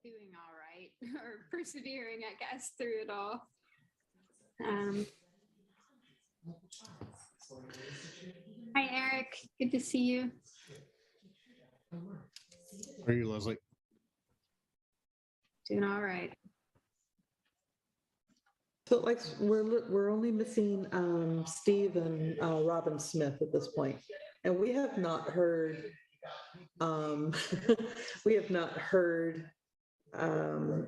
doing all right or persevering, I guess, through it all. Hi, Eric. Good to see you. How are you, Leslie? Doing all right. So like we're only missing Steve and Robin Smith at this point, and we have not heard we have not heard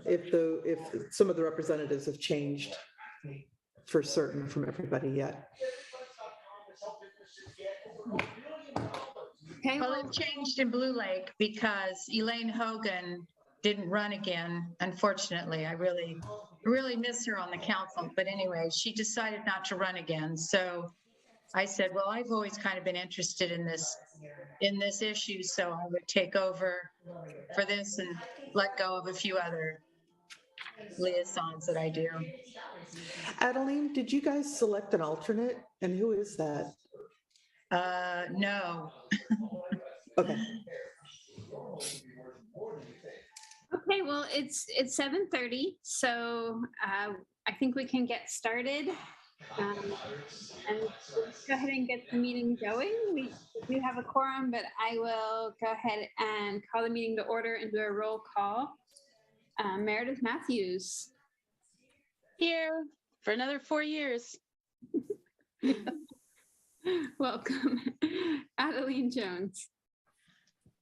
if some of the representatives have changed for certain from everybody yet. Okay, Well, it changed in Blue Lake because Elaine Hogan didn't run again. Unfortunately, I really miss her on the council. But anyway, she decided not to run again. So I said, well, I've always kind of been interested in this issue, so I would take over for this and let go of a few other liaisons that I do. Adeline, did you guys select an alternate, and who is that? No. Okay. Okay, well, it's 7:30, so I think we can get started. And let's go ahead and get the meeting going. We do have a quorum, but I will go ahead and call the meeting to order and do a roll call. Meredith Matthews. Here for another 4 years. Welcome. Adeline Jones.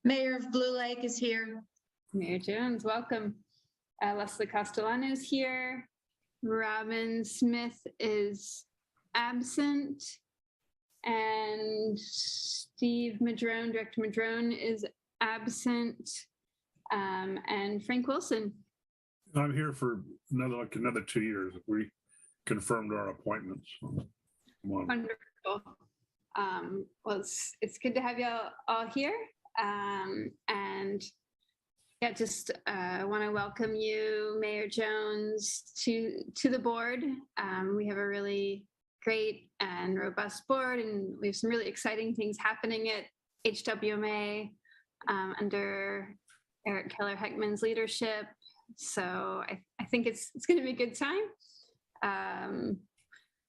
Mayor of Blue Lake is here. Mayor Jones, welcome. Leslie Castellano is here. Robin Smith is absent. And Steve Madrone, Director Madrone, is absent. And Frank Wilson. I'm here for another 2 years. We confirmed our appointments. Wonderful. Well, it's good to have you all here. And yeah, just want to welcome you, Mayor Jones, to the board. We have a really great and robust board, and we have some really exciting things happening at HWMA under Eric Keller-Heckman's leadership. So I think it's going to be a good time.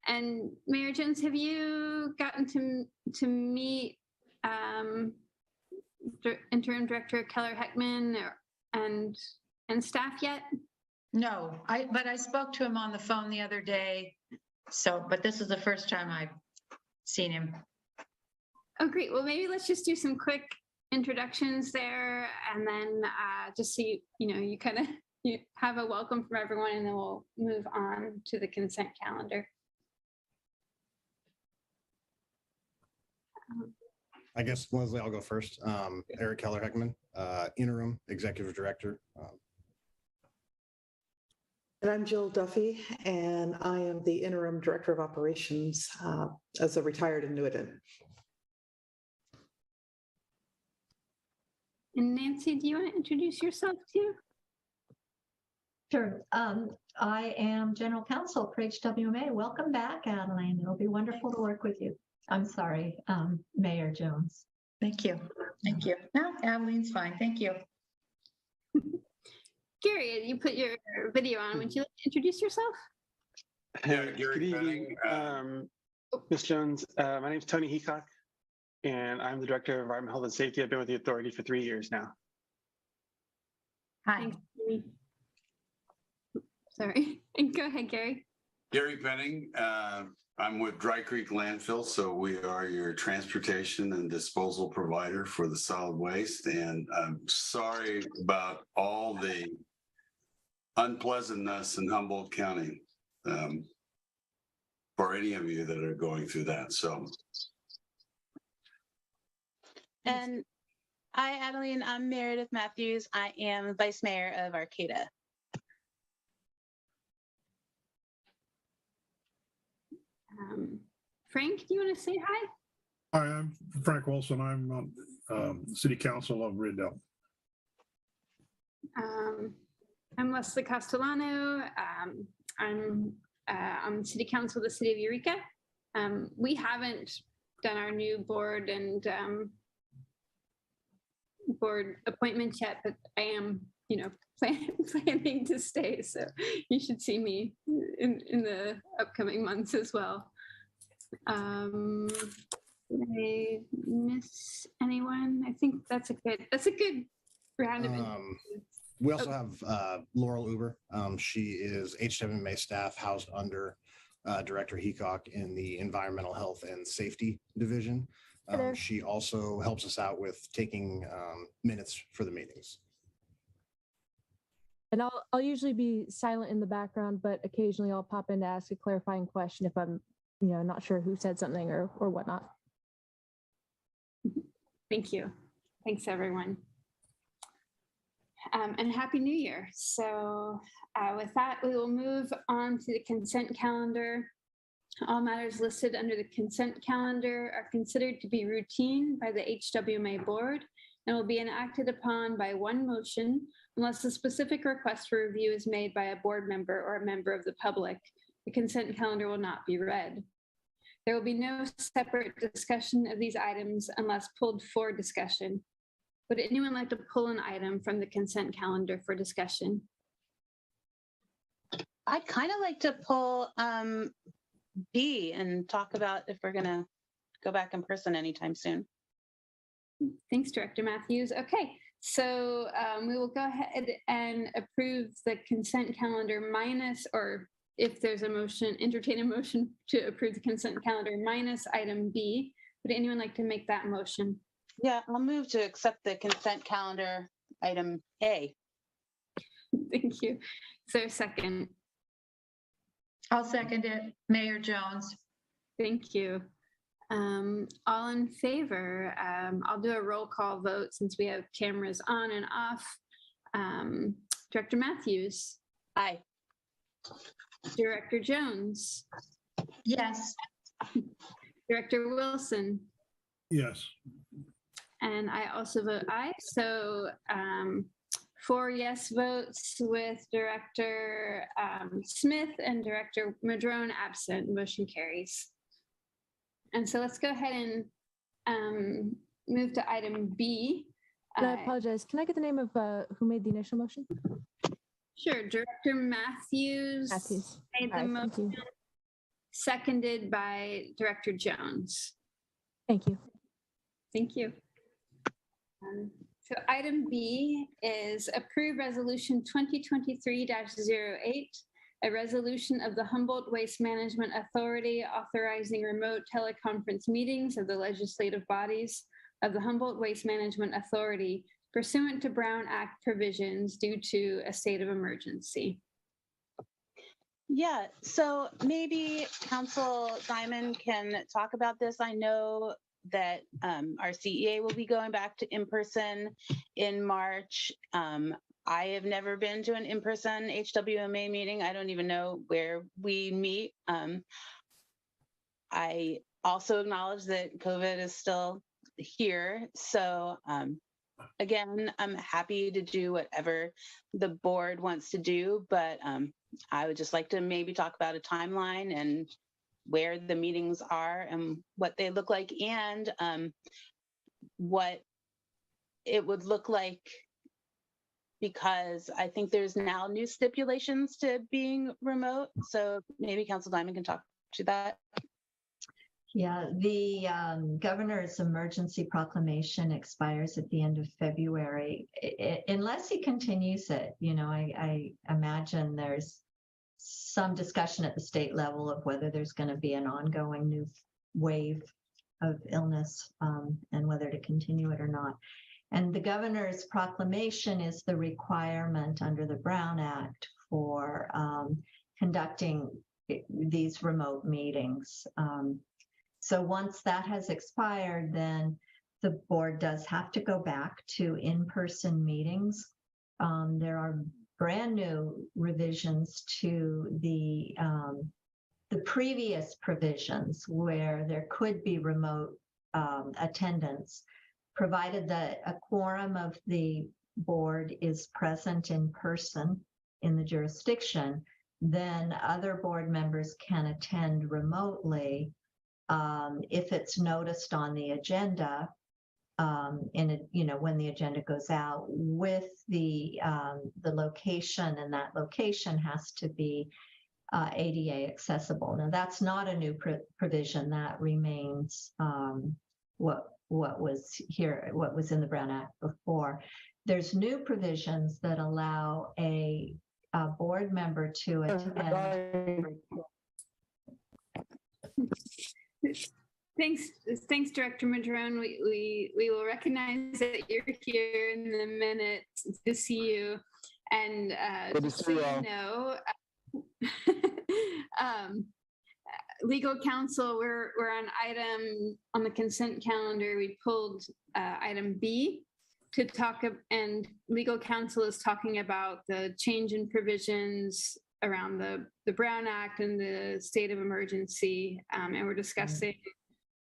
And Mayor Jones, have you gotten to meet Interim Director Keller-Heckman and staff yet? No, but I spoke to him on the phone the other day. So, but this is the first time I've seen him. Oh, great. Well, maybe let's just do some quick introductions there, and then just so you kind of have a welcome from everyone, and then we'll move on to the consent calendar. I guess, Leslie, I'll go first. Eric Keller-Heckman, Interim Executive Director. And I'm Jill Duffy, and I am the Interim Director of Operations as a retired annuitant. And Nancy, do you want to introduce yourself too? Sure. I am General Counsel for HWMA. Welcome back, Adeline. It'll be wonderful to work with you. I'm sorry, Mayor Jones. Thank you. Thank you. No, Adeline's fine. Thank you. Gary, you put your video on. Would you like to introduce yourself? Yeah, good evening, Ms. Jones. My name is Tony Heacock, and I'm the Director of Environmental Health and Safety. I've been with the authority for 3 years now. Hi. Thanks, Gary. Sorry. And go ahead, Gary. Gary Penning. I'm with Dry Creek Landfill, so we are your transportation and disposal provider for the solid waste. And I'm sorry about all the unpleasantness in Humboldt County for any of you that are going through that. So. And hi, Adeline. I'm Meredith Matthews. I am Vice Mayor of Arcata. Frank, do you want to say hi? Hi, I'm Frank Wilson. I'm on City Council of Riddell. I'm Leslie Castellano. I'm on City Council of the City of Eureka. We haven't done our new board and board appointments yet, but I am planning to stay. So you should see me in the upcoming months as well. Did I miss anyone? I think that's a good round of we also have Laurel Uber. She is HWMA staff housed under Director Heacock in the Environmental Health and Safety Division. She also helps us out with taking minutes for the meetings. And I'll usually be silent in the background, but occasionally I'll pop in to ask a clarifying question if I'm, not sure who said something or whatnot. Thank you. Thanks, everyone. And Happy New Year. So with that, we will move on to the consent calendar. All matters listed under the consent calendar are considered to be routine by the HWMA board and will be enacted upon by one motion unless a specific request for review is made by a board member or a member of the public. The consent calendar will not be read. There will be no separate discussion of these items unless pulled for discussion. Would anyone like to pull an item from the consent calendar for discussion? I'd kind of like to pull B and talk about if we're going to go back in person anytime soon. Thanks, Director Matthews. Okay, so we will go ahead and approve the consent calendar minus, or if there's a motion, entertain a motion to approve the consent calendar minus item B. Would anyone like to make that motion? Yeah, I'll move to accept the consent calendar item A. Thank you. Is there a second? I'll second it. Mayor Jones. Thank you. All in favor? I'll do a roll call vote since we have cameras on and off. Director Matthews. Aye. Director Jones. Yes. Director Wilson. Yes. And I also vote aye. So 4 yes votes with Director Smith and Director Madrone absent. Motion carries. And so let's go ahead and move to item B. I apologize. Can I get the name of who made the initial motion? Sure. Director Matthews made the motion, seconded by Director Jones. Thank you. Thank you. So item B is approve resolution 2023-08, a resolution of the Humboldt Waste Management Authority authorizing remote teleconference meetings of the legislative bodies of the Humboldt Waste Management Authority pursuant to Brown Act provisions due to a state of emergency. Yeah, so maybe Council Diamond can talk about this. I know that our CEA will be going back to in-person in March. I have never been to an in-person HWMA meeting. I don't even know where we meet. I also acknowledge that COVID is still here. So again, I'm happy to do whatever the board wants to do, but I would just like to maybe talk about a timeline and where the meetings are and what they look like, and what it would look like, because I think there's now new stipulations to being remote. So maybe Council Diamond can talk to that. Yeah, the governor's emergency proclamation expires at the end of February. Unless he continues it, I imagine there's some discussion at the state level of whether there's going to be an ongoing new wave of illness and whether to continue it or not. And the governor's proclamation is the requirement under the Brown Act for conducting these remote meetings. So once that has expired, then the board does have to go back to in-person meetings. There are brand new revisions to the previous provisions where there could be remote attendance, provided that a quorum of the board is present in person in the jurisdiction. Then other board members can attend remotely if it's noticed on the agenda in a, when the agenda goes out with the location, and that location has to be ADA accessible. Now, that's not a new provision. That remains what was here, what was in the Brown Act before. There's new provisions that allow a board member to attend. Thanks, Director Madrone. We will recognize that you're here in the minute to see you. And just so you know, legal counsel, we're on item on the consent calendar. We pulled item B to talk, and legal counsel is talking about the change in provisions around the Brown Act and the state of emergency, and we're discussing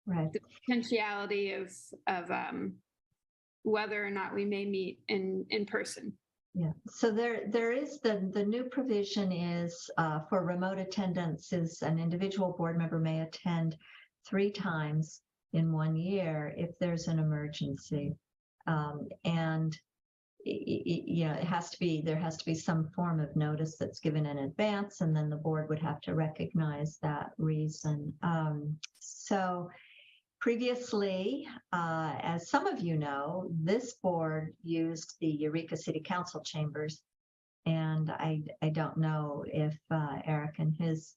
the potentiality of whether or not we may meet in person. Yeah, so there is the new provision is for remote attendance is an individual board member may attend 3 times in 1 year if there's an emergency. And it has to be, there has to be some form of notice that's given in advance, and then the board would have to recognize that reason. So previously, as some of you know, this board used the Eureka City Council chambers, and I don't know if Eric and his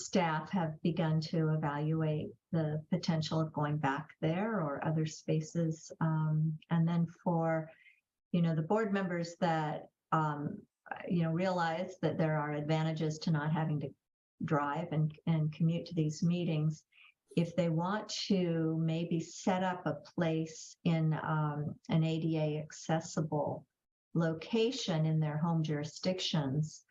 staff have begun to evaluate the potential of going back there or other spaces. And then for, the board members that, realize that there are advantages to not having to drive and commute to these meetings, if they want to maybe set up a place in an ADA accessible location in their home jurisdictions,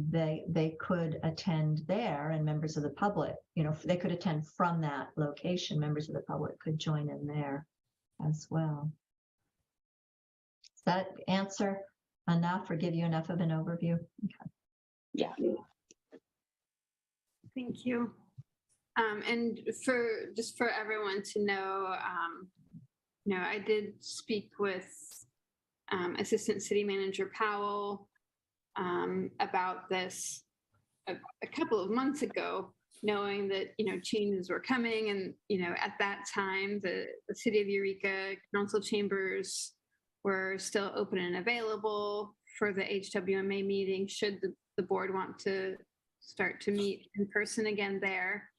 they could attend there, and members of the public, they could attend from that location. Members of the public could join in there as well. Does that answer enough or give you enough of an overview? Okay. Yeah. Thank you. And for everyone to know, I did speak with Assistant City Manager Powell about this a couple of months ago, knowing that, changes were coming. And, at that time, the City of Eureka Council chambers were still open and available for the HWMA meeting, should the board want to start to meet in person again there.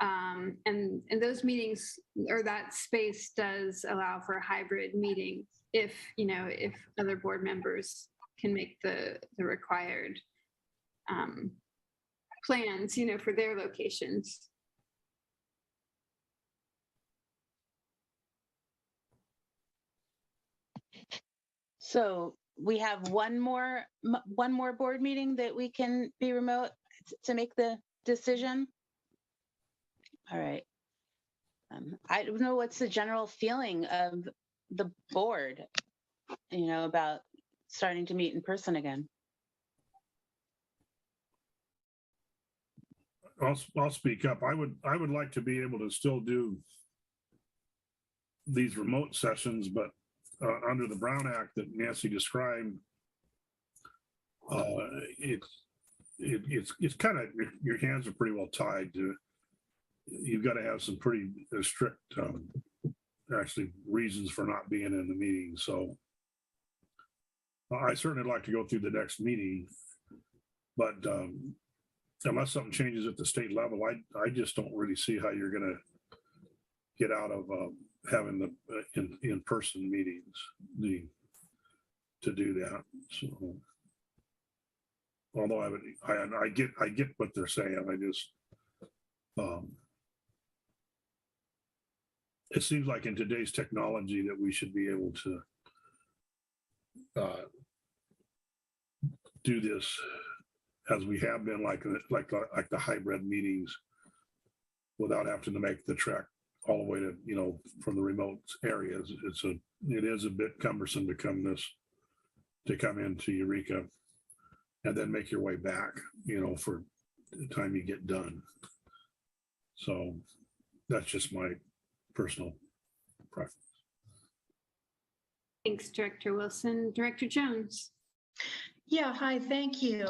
And those meetings, or that space, does allow for hybrid meetings if other board members can make the required plans, for their locations. So we have one more board meeting that we can be remote to make the decision. All right. I don't know, what's the general feeling of the board, about starting to meet in person again? I'll speak up. I would like to be able to still do these remote sessions, but under the Brown Act that Nancy described, it's kind of, your hands are pretty well tied to. You've got to have some pretty strict, actually, reasons for not being in the meeting. So I certainly like to go through the next meeting, but unless something changes at the state level, I just don't really see how you're going to get out of having the in-person meetings to do that. So, although I get what they're saying, I just it seems like in today's technology that we should be able to do this as we have been, like the hybrid meetings, without having to make the trek all the way to, from the remote areas. It is a bit cumbersome to come into Eureka and then make your way back, for the time you get done. So that's just my personal preference. Thanks, Director Wilson. Director Jones. Yeah, hi, thank you.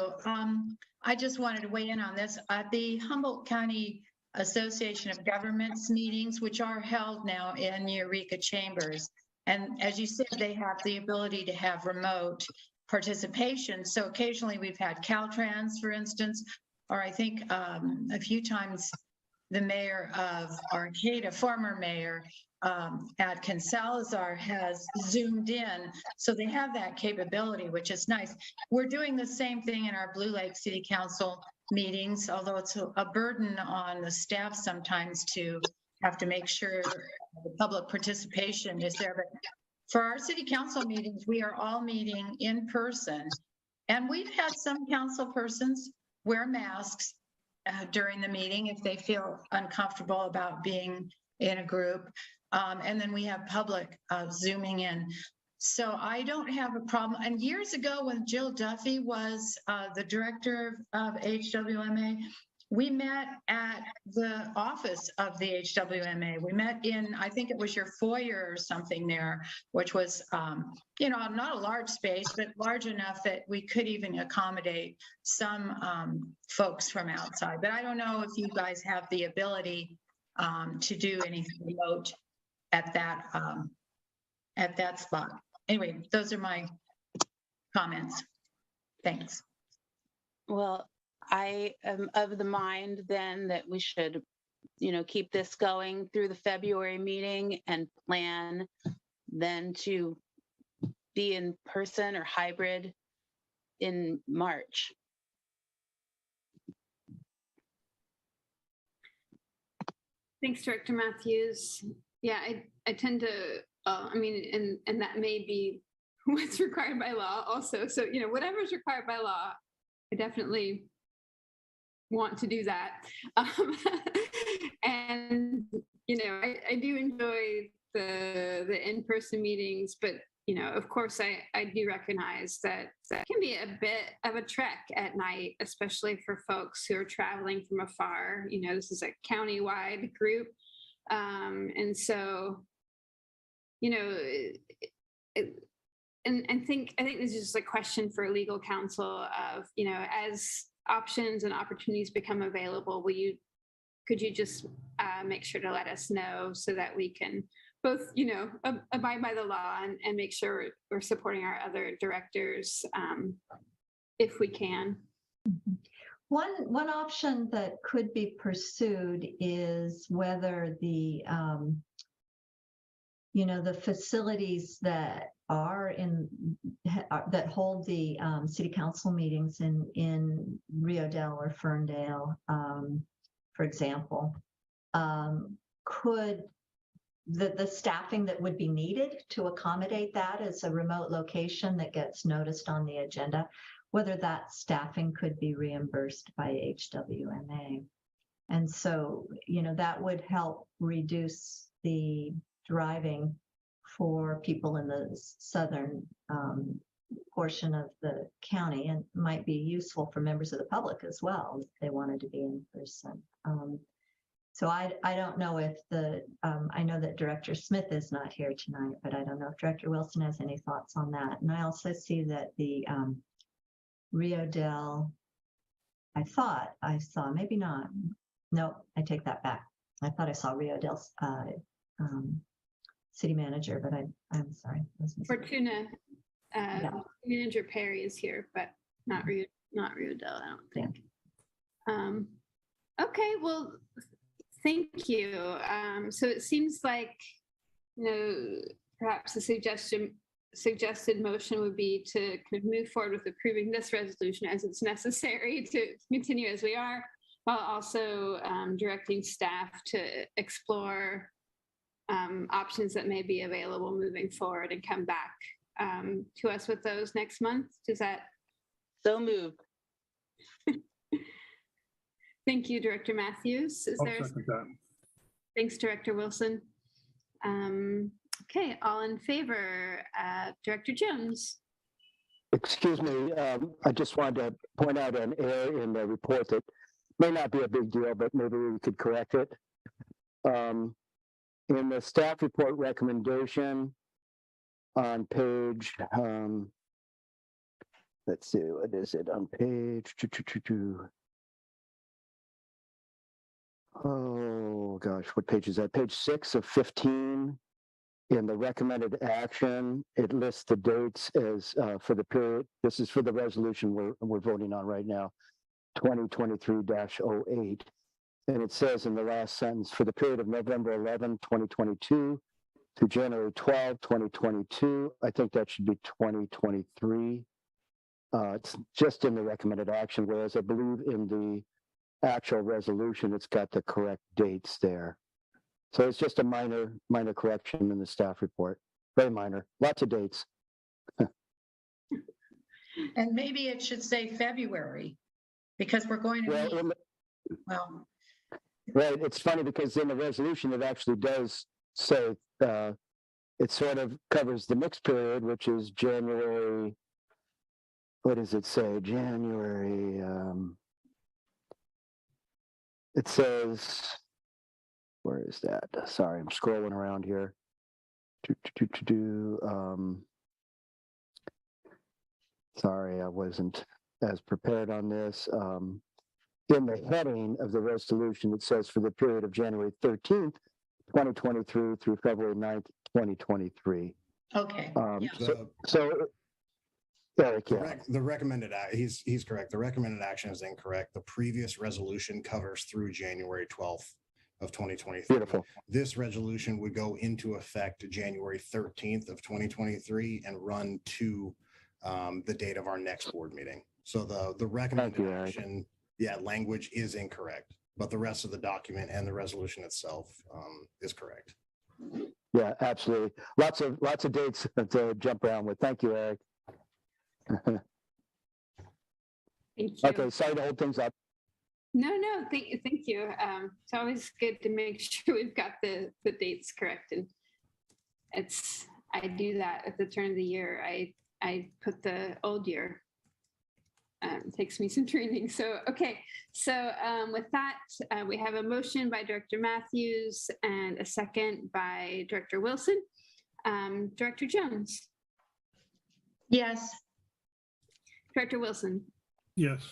I just wanted to weigh in on this. At the Humboldt County Association of Governments meetings, which are held now in Eureka Chambers, and as you said, they have the ability to have remote participation. So occasionally we've had Caltrans, for instance, or I think a few times the mayor of Arcata, former mayor, Adkins Salazar, has zoomed in. So they have that capability, which is nice. We're doing the same thing in our Blue Lake City Council meetings, although it's a burden on the staff sometimes to have to make sure the public participation is there. But for our city council meetings, we are all meeting in person. And we've had some council persons wear masks during the meeting if they feel uncomfortable about being in a group. And then we have public zooming in. So I don't have a problem. And years ago when Jill Duffy was the director of HWMA, we met at the office of the HWMA. We met in, I think it was your foyer or something there, which was, you know, not a large space, but large enough that we could even accommodate some folks from outside. But I don't know if you guys have the ability to do anything remote at that spot. Anyway, those are my comments. Thanks. Well, I am of the mind then that we should, you know, keep this going through the February meeting and plan then to be in person or hybrid in March. Thanks, Director Matthews. Yeah, I tend to, I mean, and that may be what's required by law also. So, you know, whatever's required by law, I definitely want to do that. And, you know, I do enjoy the in-person meetings, but, you know, of course, I do recognize that that can be a bit of a trek at night, especially for folks who are traveling from afar. You know, this is a county-wide group. And so, you know, and I think this is just a question for legal counsel of, you know, as options and opportunities become available, could you just make sure to let us know so that we can both, you know, abide by the law and make sure we're supporting our other directors if we can. One option that could be pursued is whether the you know, the facilities that are that hold the city council meetings in Rio Dell or Ferndale, for example, could the staffing that would be needed to accommodate that as a remote location that gets noticed on the agenda, whether that staffing could be reimbursed by HWMA. And so, you know, that would help reduce the driving for people in the southern portion of the county, and might be useful for members of the public as well if they wanted to be in person. So I don't know if I know that Director Smith is not here tonight, but I don't know if Director Wilson has any thoughts on that. And I also see that the Rio Dell, I thought I saw, maybe not. No, I take that back. I thought I saw Rio Dell's city manager, but I'm sorry. Fortuna, Manager Perry is here, but not Rio Dell, I don't think. Yeah. Okay, well, thank you. So it seems like, you know, perhaps a suggested motion would be to kind of move forward with approving this resolution as it's necessary to continue as we are, while also directing staff to explore options that may be available moving forward and come back to us with those next month. Does that? So moved. Thank you, Director Matthews. Thanks, Director Wilson. Okay, all in favor, Director Jones. Excuse me, I just wanted to point out an error in the report that may not be a big deal, but maybe we could correct it. in the staff report recommendation on page, let's see, what is it on page? Oh gosh, what page is that? Page 6 of 15. In the recommended action, it lists the dates as for the period. This is for the resolution we're voting on right now, 2023-08. And it says in the last sentence, for the period of November 11, 2022 to January 12, 2022. I think that should be 2023. It's just in the recommended action, whereas I believe in the actual resolution, it's got the correct dates there. So it's just a minor correction in the staff report. Very minor, lots of dates. And maybe it should say February, because we're going to meet, well, right, it's funny because in the resolution, it actually does say, it sort of covers the mixed period, which is January, what does it say? January, it says, where is that? Sorry, I'm scrolling around here. Sorry, I wasn't as prepared on this. In the heading of the resolution, it says for the period of January 13th, 2023 through February 9th, 2023. okay. Yeah. So Eric, yeah. The recommended, he's correct. The recommended action is incorrect. The previous resolution covers through January 12th of 2023. Beautiful. This resolution would go into effect January 13th of 2023 and run to the date of our next board meeting. So the recommended action, yeah, language is incorrect, but the rest of the document and the resolution itself is correct. Yeah, absolutely. Lots of dates to jump around with. Thank you, Eric. Thank you. Okay, sorry to hold things up. No, thank you. It's always good to make sure we've got the dates correct, and I do that at the turn of the year. I put the old year. It takes me some training. So okay, so with that, we have a motion by Director Matthews and a second by Director Wilson. Director Jones. Yes. Director Wilson. Yes.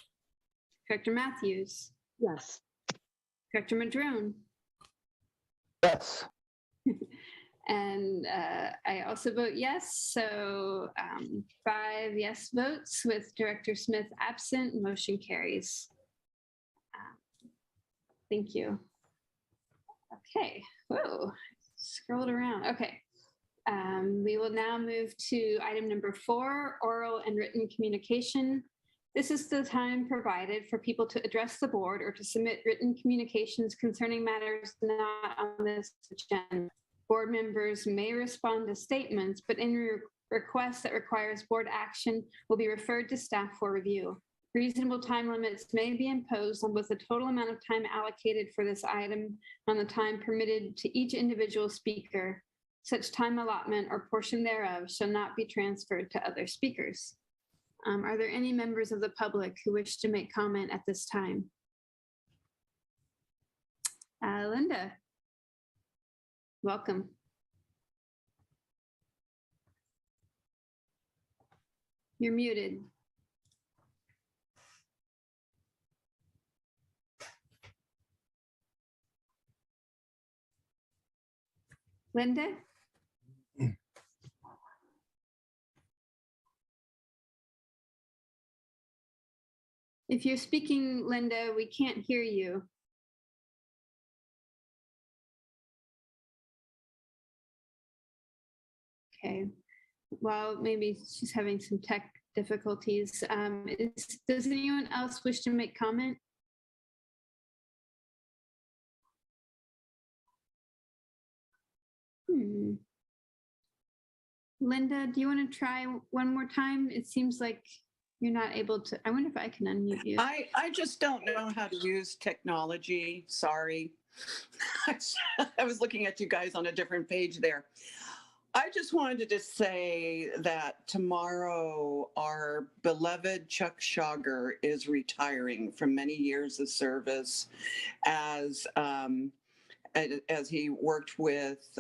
Director Matthews. Yes. Director Madrone. Yes. And I also vote yes. So 5 yes votes with Director Smith absent. Motion carries. Thank you. Okay. Whoa. Scrolled around. Okay. We will now move to item number 4, oral and written communication. This is the time provided for people to address the board or to submit written communications concerning matters not on this agenda. Board members may respond to statements, but any request that requires board action will be referred to staff for review. Reasonable time limits may be imposed on both the total amount of time allocated for this item and the time permitted to each individual speaker. Such time allotment or portion thereof shall not be transferred to other speakers. Are there any members of the public who wish to make comment at this time? Linda, welcome. You're muted. Linda? If you're speaking, Linda, we can't hear you. Okay, well, maybe she's having some tech difficulties. Does anyone else wish to make comment? Linda, do you want to try one more time? It seems like you're not able to. I wonder if I can unmute you. I just don't know how to use technology. Sorry. I was looking at you guys on a different page there. I just wanted to say that tomorrow our beloved Chuck Schauger is retiring from many years of service as as he worked with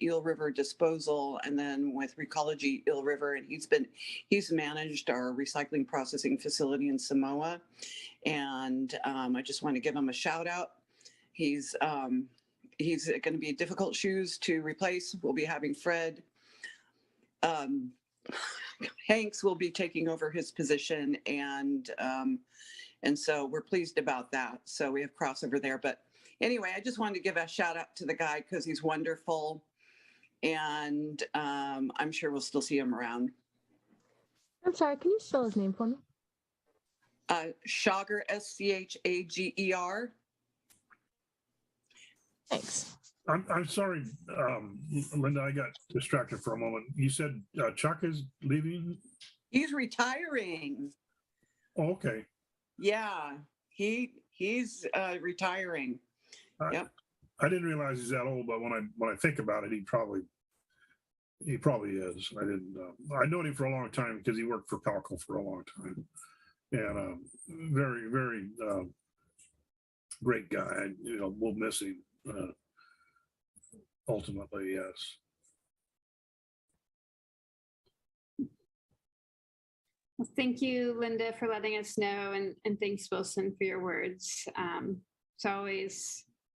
Eel River Disposal and then with Recology Eel River, and he's managed our recycling processing facility in Samoa, and I just want to give him a shout out. He's going to be difficult shoes to replace. We'll be having Fred Hanks will be taking over his position, and so we're pleased about that. So we have crossover there. But anyway, I just wanted to give a shout out to the guy because he's wonderful, and I'm sure we'll still see him around. I'm sorry, can you spell his name for me? Schager, Schager. Thanks. I'm sorry, Linda, I got distracted for a moment. You said Chuck is leaving? He's retiring. Oh, okay. Yeah, he's retiring. Yep. I didn't realize he's that old, but when I think about it, he probably is. I've known him for a long time because he worked for Palco for a long time, and very, very great guy. We'll miss him. Ultimately, yes. Well, thank you, Linda, for letting us know, and thanks, Wilson, for your words.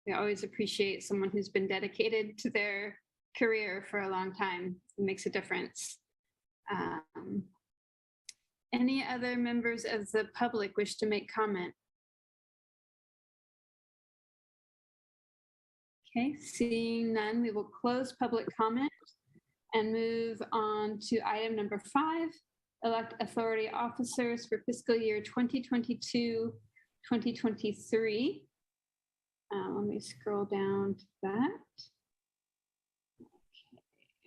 We always appreciate someone who's been dedicated to their career for a long time. It makes a difference. Any other members of the public wish to make comment? Okay, seeing none, we will close public comment and move on to item number 5, elect authority officers for fiscal year 2022, 2023. Let me scroll down to that.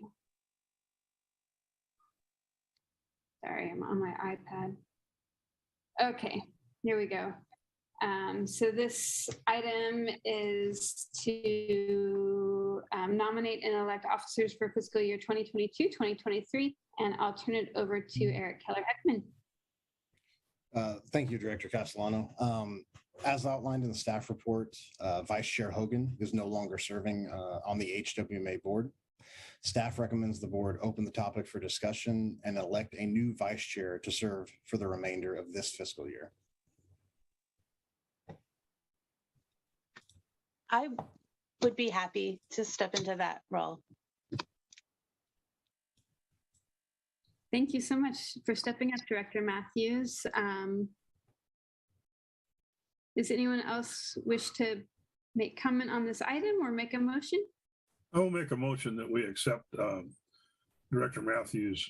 Okay. Sorry, I'm on my iPad. Okay, here we go. So this item is to nominate and elect officers for fiscal year 2022, 2023, and I'll turn it over to Eric Keller-Heckman. Thank you, Director Castellano. As outlined in the staff report, Vice Chair Hogan is no longer serving on the HWMA board. Staff recommends the board open the topic for discussion and elect a new vice chair to serve for the remainder of this fiscal year. I would be happy to step into that role. Thank you so much for stepping up, Director Matthews. Does anyone else wish to make comment on this item or make a motion? I'll make a motion that we accept Director Matthews'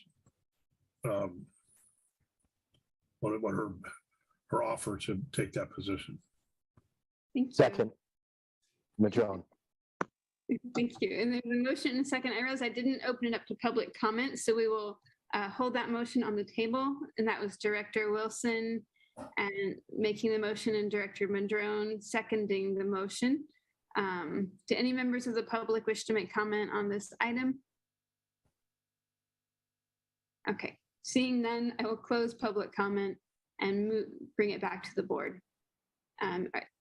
what her offer to take that position. Thank you. Second, Madrone. Thank you. And there's a motion and a second. I realize I didn't open it up to public comment, so we will hold that motion on the table. And that was Director Wilson and making the motion and Director Madrone seconding the motion. Do any members of the public wish to make comment on this item? Okay, seeing none, I will close public comment and bring it back to the board.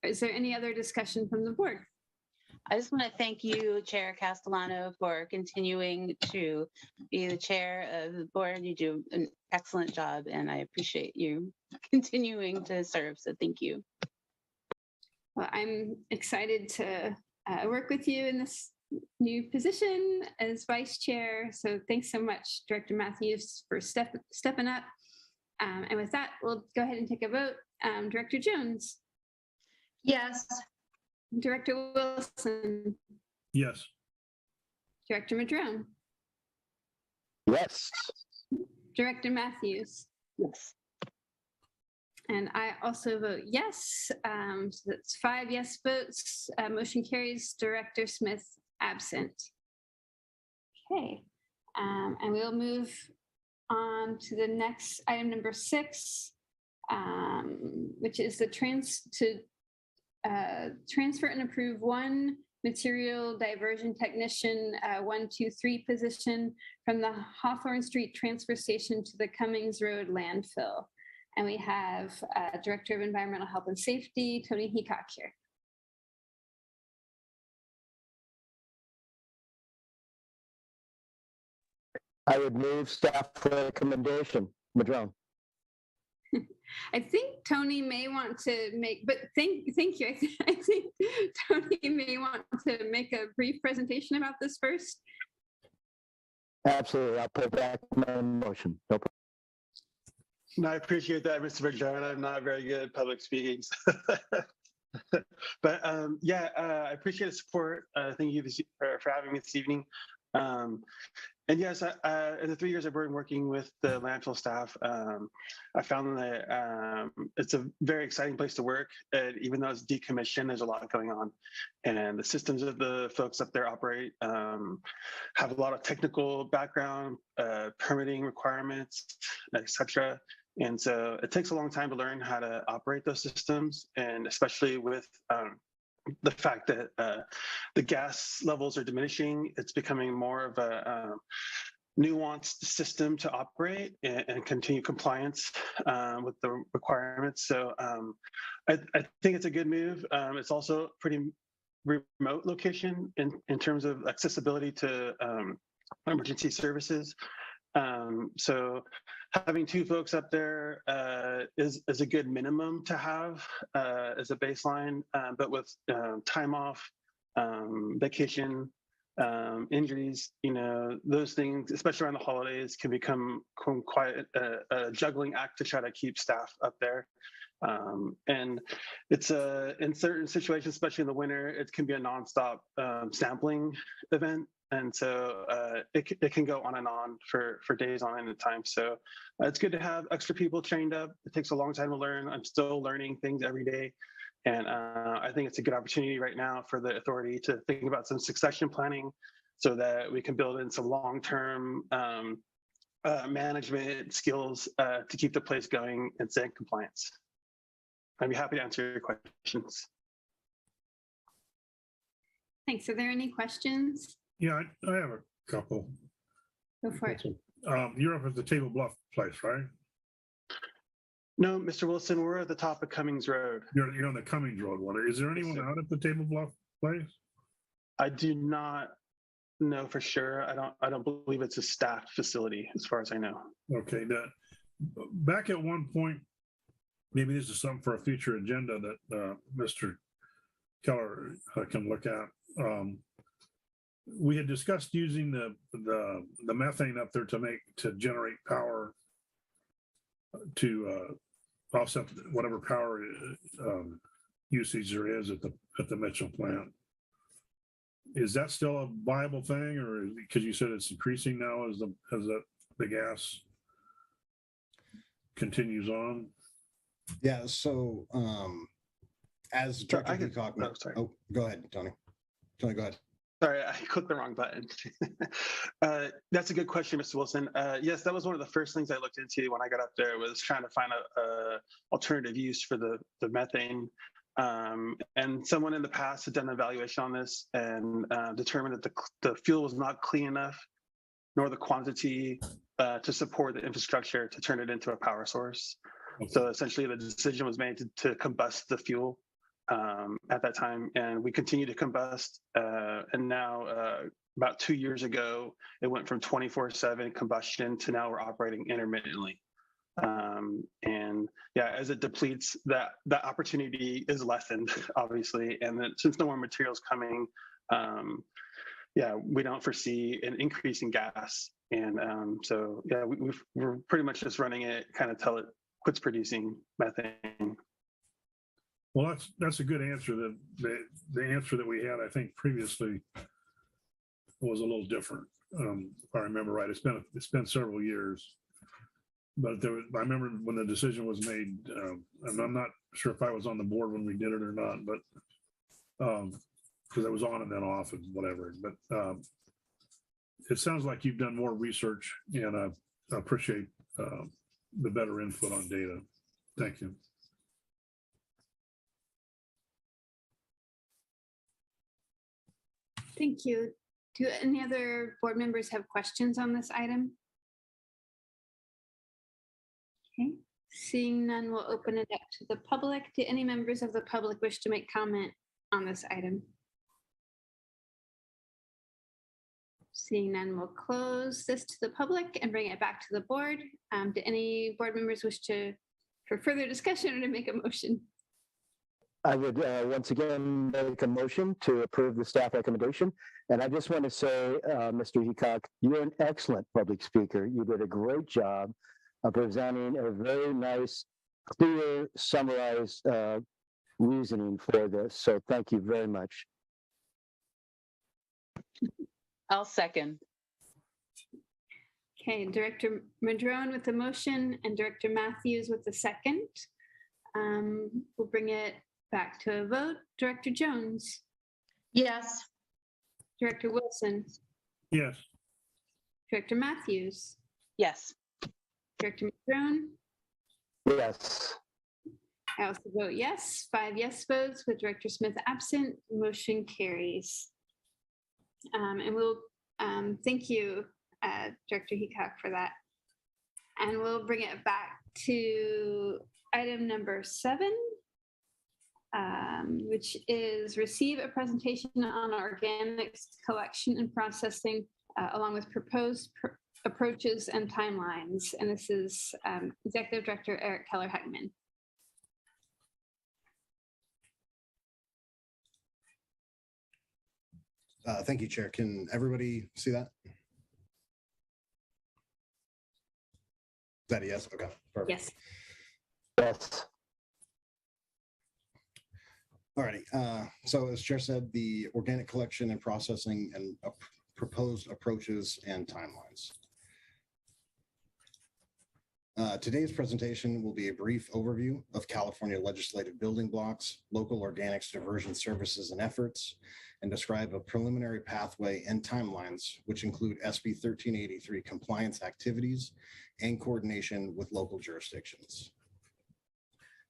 Is there any other discussion from the board? I just want to thank you, Chair Castellano, for continuing to be the chair of the board. You do an excellent job, and I appreciate you continuing to serve. So thank you. Well, I'm excited to work with you in this new position as vice chair. So thanks so much, Director Matthews, for stepping up. And with that, we'll go ahead and take a vote. Director Jones. Yes. Director Wilson. Yes. Director Madrone. Yes. Director Matthews. Yes. And I also vote yes. So that's 5 yes votes. Motion carries. Director Smith absent. Okay. And we'll move on to the next item, number 6, which is the transfer and approve 1 material diversion technician 123 position from the Hawthorne Street transfer station to the Cummings Road landfill. And we have Director of Environmental Health and Safety, Tony Heacock, here. I would move staff recommendation. Madrone. I think Tony may want to make, but thank you. I think Tony may want to make a brief presentation about this first. Absolutely. I'll put back my motion. No problem. No, I appreciate that, Mr. McDermott. I'm not very good at public speaking. But yeah, I appreciate the support. Thank you for having me this evening. And yes, in the 3 years I've been working with the landfill staff, I found that it's a very exciting place to work. And even though it's decommissioned, there's a lot going on. And the systems that the folks up there operate have a lot of technical background, permitting requirements, etc. And so it takes a long time to learn how to operate those systems, and especially with the fact that the gas levels are diminishing, it's becoming more of a nuanced system to operate and continue compliance with the requirements. So I think it's a good move. It's also pretty remote location in terms of accessibility to emergency services. So having 2 folks up there is a good minimum to have as a baseline, but with time off, vacation, injuries, those things, especially around the holidays, can become quite a juggling act to try to keep staff up there. And it's in certain situations, especially in the winter, it can be a nonstop sampling event. And so it can go on and on for days on end of time. So it's good to have extra people trained up. It takes a long time to learn. I'm still learning things every day. And I think it's a good opportunity right now for the authority to think about some succession planning so that we can build in some long-term management skills to keep the place going and stay in compliance. I'd be happy to answer your questions. Thanks. Are there any questions? Yeah, I have a couple. Go for it. You're up at the Table Bluff place, right? No, Mr. Wilson, we're at the top of Cummings Road. You're on the Cummings Road one. Is there anyone out at the Table Bluff place? I do not know for sure. I don't believe it's a staffed facility as far as I know. Okay. Back at one point, maybe this is something for a future agenda that Mr. Keller can look at. We had discussed using the methane up there to generate power to offset whatever power usage there is at the Mitchell plant. Is that still a viable thing, or because you said it's increasing now as the gas continues on? Yeah. So as Director Peacock, go ahead, Tony. Tony, go ahead. Sorry, I clicked the wrong button. That's a good question, Mr. Wilson. Yes, that was one of the first things I looked into when I got up there, was trying to find a alternative use for the methane. And someone in the past had done an evaluation on this and determined that the fuel was not clean enough, nor the quantity to support the infrastructure to turn it into a power source. Okay. So essentially the decision was made to combust the fuel at that time, and we continue to combust. And now about 2 years ago, it went from 24/7 combustion to now we're operating intermittently. And yeah, as it depletes, that opportunity is lessened, obviously. And then since no more materials coming, yeah, we don't foresee an increase in gas. And so yeah, we're pretty much just running it kind of till it quits producing methane. Well, that's a good answer. The answer that we had, I think, previously was a little different. If I remember right, it's been several years, but I remember when the decision was made, and I'm not sure if I was on the board when we did it or not, but because I was on and then off and whatever. But it sounds like you've done more research, and I appreciate the better input on data. Thank you. Thank you. Do any other board members have questions on this item? Okay, seeing none, we'll open it up to the public. Do any members of the public wish to make comment on this item? Seeing none, we'll close this to the public and bring it back to the board. Do any board members wish for further discussion or to make a motion? I would once again make a motion to approve the staff recommendation. And I just want to say, Mr. Heacock, you're an excellent public speaker. You did a great job of presenting a very nice, clear, summarized reasoning for this. So thank you very much. I'll second. Okay, Director Madrone with the motion and Director Matthews with the second. We'll bring it back to a vote. Director Jones, Yes. Director Wilson, Yes. Director Matthews, Yes. Director Madrone. Yes. I also vote yes. 5 yes votes with Director Smith absent. Motion carries. And we'll thank you, Director Heacock, for that. And we'll bring it back to item number 7, which is receive a presentation on organics collection and processing, along with proposed approaches and timelines. And this is Executive Director Eric Keller-Heckman. Thank you, Chair. Can everybody see that? Is that a yes? Okay, perfect. Yes. Yes. All righty. So as Chair said, the organic collection and processing and proposed approaches and timelines. Today's presentation will be a brief overview of California legislative building blocks, local organics diversion services and efforts, and describe a preliminary pathway and timelines, which include SB 1383 compliance activities and coordination with local jurisdictions.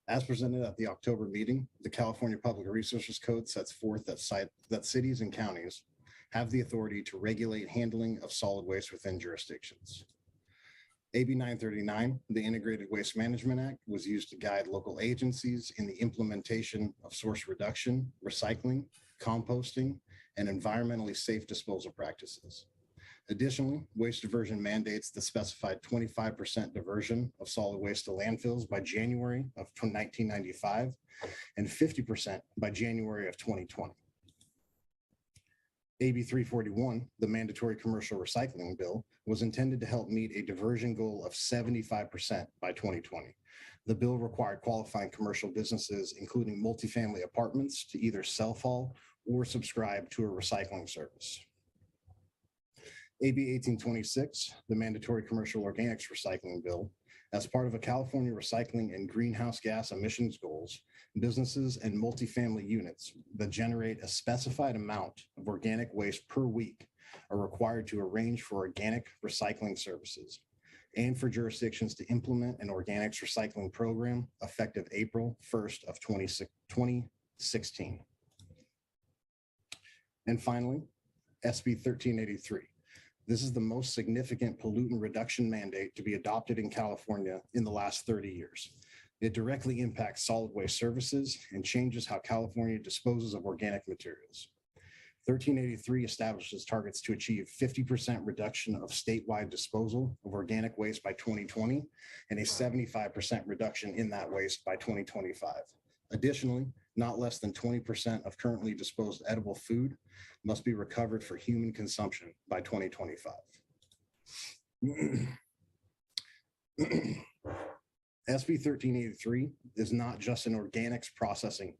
As presented at the October meeting, the California Public Resources Code sets forth that cities and counties have the authority to regulate handling of solid waste within jurisdictions. AB 939, the Integrated Waste Management Act, was used to guide local agencies in the implementation of source reduction, recycling, composting, and environmentally safe disposal practices. Additionally, waste diversion mandates the specified 25% diversion of solid waste to landfills by January of 1995 and 50% by January of 2020. AB 341, the Mandatory Commercial Recycling Bill, was intended to help meet a diversion goal of 75% by 2020. The bill required qualifying commercial businesses, including multifamily apartments, to either self-haul or subscribe to a recycling service. AB 1826, the Mandatory Commercial Organics Recycling Bill, as part of a California recycling and greenhouse gas emissions goals, businesses and multifamily units that generate a specified amount of organic waste per week are required to arrange for organic recycling services and for jurisdictions to implement an organics recycling program effective April 1st of 2016. And finally, SB 1383. This is the most significant pollutant reduction mandate to be adopted in California in the last 30 years. It directly impacts solid waste services and changes how California disposes of organic materials. 1383 establishes targets to achieve 50% reduction of statewide disposal of organic waste by 2020 and a 75% reduction in that waste by 2025. Additionally, not less than 20% of currently disposed edible food must be recovered for human consumption by 2025. SB 1383 is not just an organics processing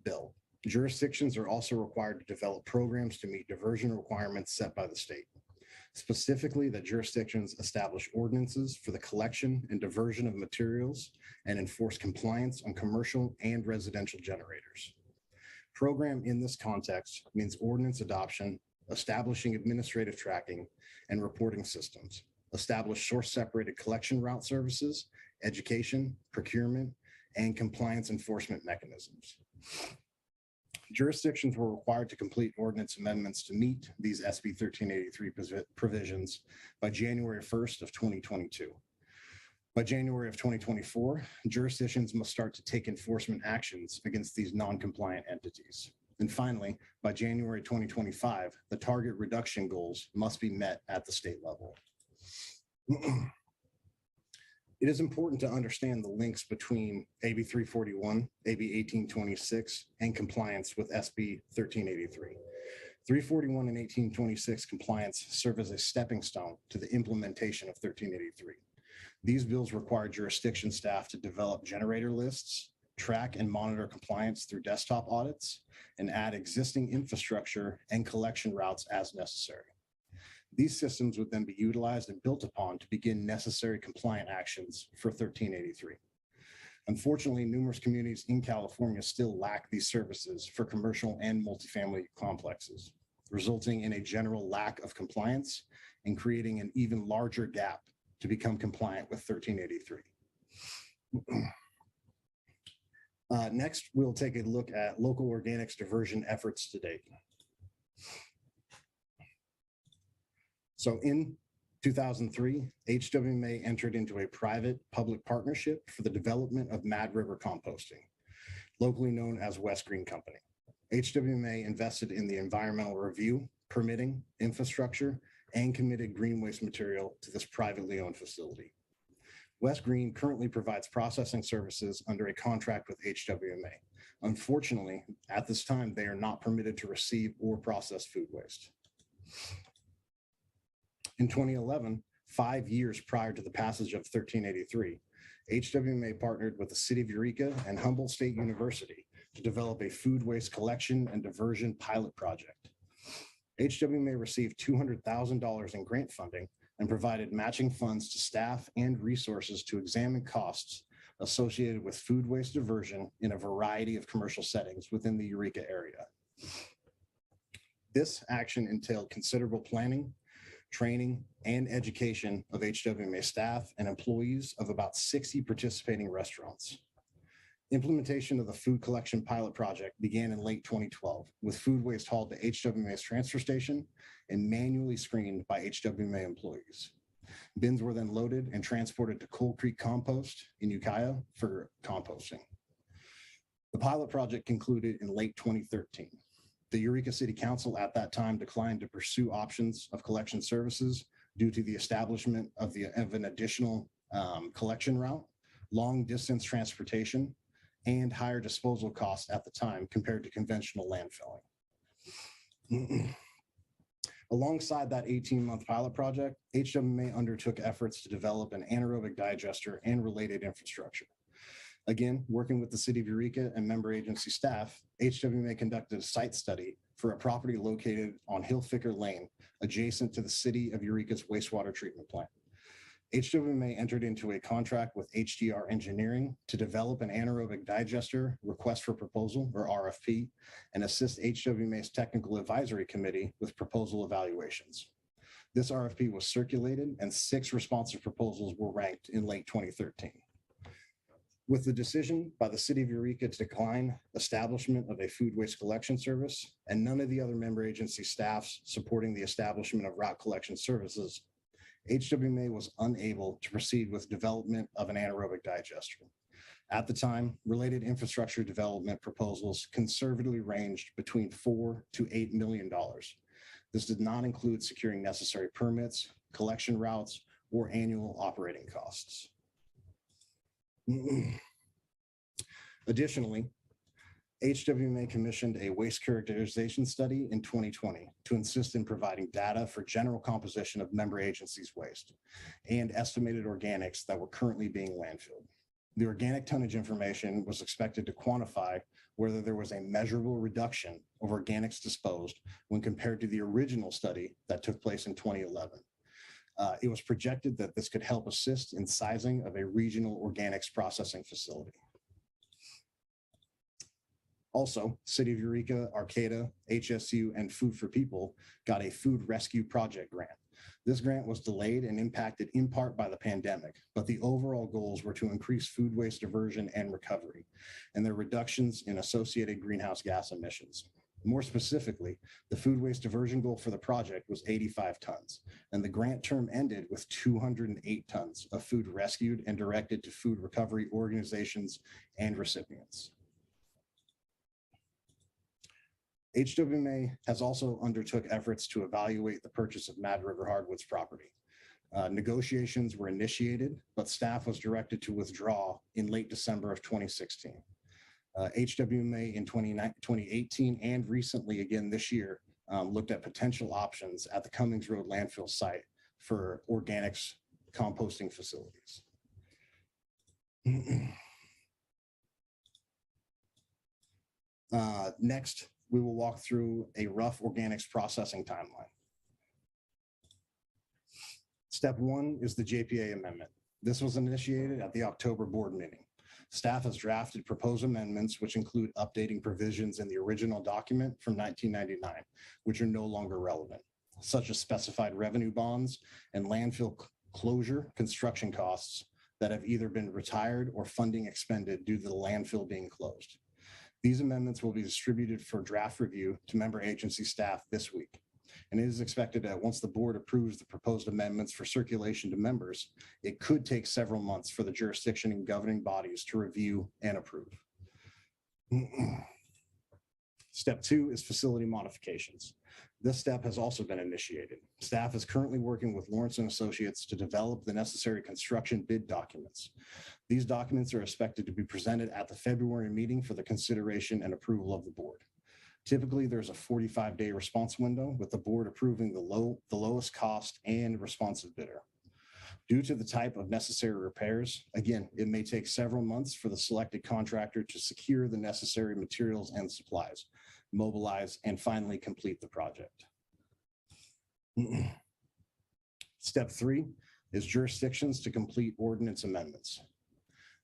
bill. Jurisdictions are also required to develop programs to meet diversion requirements set by the state. Specifically, that jurisdictions establish ordinances for the collection and diversion of materials and enforce compliance on commercial and residential generators. Program in this context means ordinance adoption, establishing administrative tracking and reporting systems, establish source-separated collection route services, education, procurement, and compliance enforcement mechanisms. Jurisdictions were required to complete ordinance amendments to meet these SB 1383 provisions by January 1st of 2022. By January of 2024, jurisdictions must start to take enforcement actions against these non-compliant entities. And finally, by January 2025, the target reduction goals must be met at the state level. It is important to understand the links between AB 341, AB 1826, and compliance with SB 1383. 341 and 1826 compliance serve as a stepping stone to the implementation of 1383. These bills require jurisdiction staff to develop generator lists, track and monitor compliance through desktop audits, and add existing infrastructure and collection routes as necessary. These systems would then be utilized and built upon to begin necessary compliant actions for 1383. Unfortunately, numerous communities in California still lack these services for commercial and multifamily complexes, resulting in a general lack of compliance and creating an even larger gap to become compliant with 1383. Next, we'll take a look at local organics diversion efforts to date. So in 2003, HWMA entered into a private-public partnership for the development of Mad River composting, locally known as West Green Company. HWMA invested in the environmental review, permitting, infrastructure, and committed green waste material to this privately owned facility. West Green currently provides processing services under a contract with HWMA. Unfortunately, at this time, they are not permitted to receive or process food waste. In 2011, 5 years prior to the passage of 1383, HWMA partnered with the City of Eureka and Humboldt State University to develop a food waste collection and diversion pilot project. HWMA received $200,000 in grant funding and provided matching funds to staff and resources to examine costs associated with food waste diversion in a variety of commercial settings within the Eureka area. This action entailed considerable planning, training, and education of HWMA staff and employees of about 60 participating restaurants. Implementation of the food collection pilot project began in late 2012, with food waste hauled to HWMA's transfer station and manually screened by HWMA employees. Bins were then loaded and transported to Coal Creek Compost in Ukiah for composting. The pilot project concluded in late 2013. The Eureka City Council at that time declined to pursue options of collection services due to the establishment of an additional collection route, long distance transportation, and higher disposal costs at the time compared to conventional landfilling. Alongside that 18-month pilot project, HWMA undertook efforts to develop an anaerobic digester and related infrastructure. Again, working with the City of Eureka and member agency staff, HWMA conducted a site study for a property located on Hillficker Lane, adjacent to the City of Eureka's wastewater treatment plant. HWMA entered into a contract with HDR Engineering to develop an anaerobic digester request for proposal, or RFP, and assist HWMA's Technical Advisory Committee with proposal evaluations. This RFP was circulated and 6 responsive proposals were ranked in late 2013. With the decision by the City of Eureka to decline establishment of a food waste collection service and none of the other member agency staffs supporting the establishment of route collection services, HWMA was unable to proceed with development of an anaerobic digester. At the time, related infrastructure development proposals conservatively ranged between $4 to $8 million. This did not include securing necessary permits, collection routes, or annual operating costs. Additionally, HWMA commissioned a waste characterization study in 2020 to assist in providing data for general composition of member agencies' waste and estimated organics that were currently being landfilled. The organic tonnage information was expected to quantify whether there was a measurable reduction of organics disposed when compared to the original study that took place in 2011. It was projected that this could help assist in sizing of a regional organics processing facility. Also, City of Eureka, Arcata, HSU, and Food for People got a food rescue project grant. This grant was delayed and impacted in part by the pandemic, but the overall goals were to increase food waste diversion and recovery, and their reductions in associated greenhouse gas emissions. More specifically, the food waste diversion goal for the project was 85 tons, and the grant term ended with 208 tons of food rescued and directed to food recovery organizations and recipients. HWMA has also undertook efforts to evaluate the purchase of Mad River Hardwoods property. Negotiations were initiated, but staff was directed to withdraw in late December of 2016. HWMA in 2018 and recently again this year looked at potential options at the Cummings Road landfill site for organics composting facilities. Next, we will walk through a rough organics processing timeline. Step 1 is the JPA amendment. This was initiated at the October board meeting. Staff has drafted proposed amendments, which include updating provisions in the original document from 1999, which are no longer relevant, such as specified revenue bonds and landfill closure construction costs that have either been retired or funding expended due to the landfill being closed. These amendments will be distributed for draft review to member agency staff this week. And it is expected that once the board approves the proposed amendments for circulation to members, it could take several months for the jurisdiction and governing bodies to review and approve. Step 2 is facility modifications. This step has also been initiated. Staff is currently working with Lawrence and Associates to develop the necessary construction bid documents. These documents are expected to be presented at the February meeting for the consideration and approval of the board. Typically, there's a 45-day response window with the board approving the lowest cost and responsive bidder. Due to the type of necessary repairs, again, it may take several months for the selected contractor to secure the necessary materials and supplies, mobilize, and finally complete the project. Step 3 is jurisdictions to complete ordinance amendments.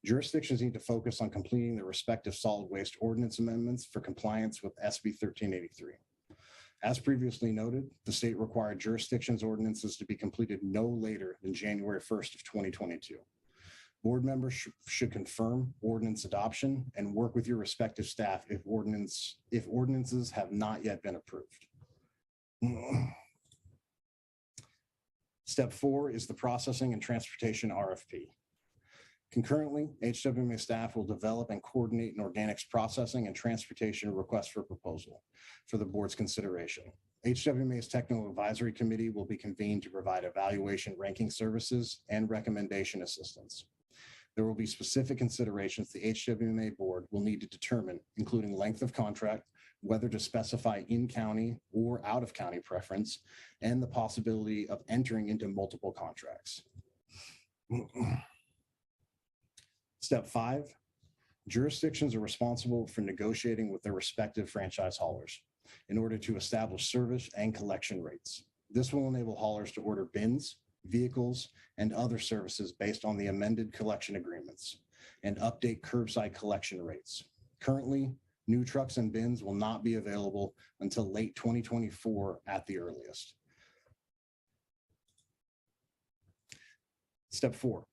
Jurisdictions need to focus on completing their respective solid waste ordinance amendments for compliance with SB 1383. As previously noted, the state required jurisdictions ordinances to be completed no later than January 1st of 2022. Board members should confirm ordinance adoption and work with your respective staff if ordinances have not yet been approved. Step 4 is the processing and transportation RFP. Concurrently, HWMA staff will develop and coordinate an organics processing and transportation request for proposal for the board's consideration. HWMA's Technical Advisory Committee will be convened to provide evaluation ranking services and recommendation assistance. There will be specific considerations the HWMA board will need to determine, including length of contract, whether to specify in-county or out-of-county preference, and the possibility of entering into multiple contracts. Step 5, jurisdictions are responsible for negotiating with their respective franchise haulers in order to establish service and collection rates. This will enable haulers to order bins, vehicles, and other services based on the amended collection agreements and update curbside collection rates. Currently, new trucks and bins will not be available until late 2024 at the earliest. Step 4.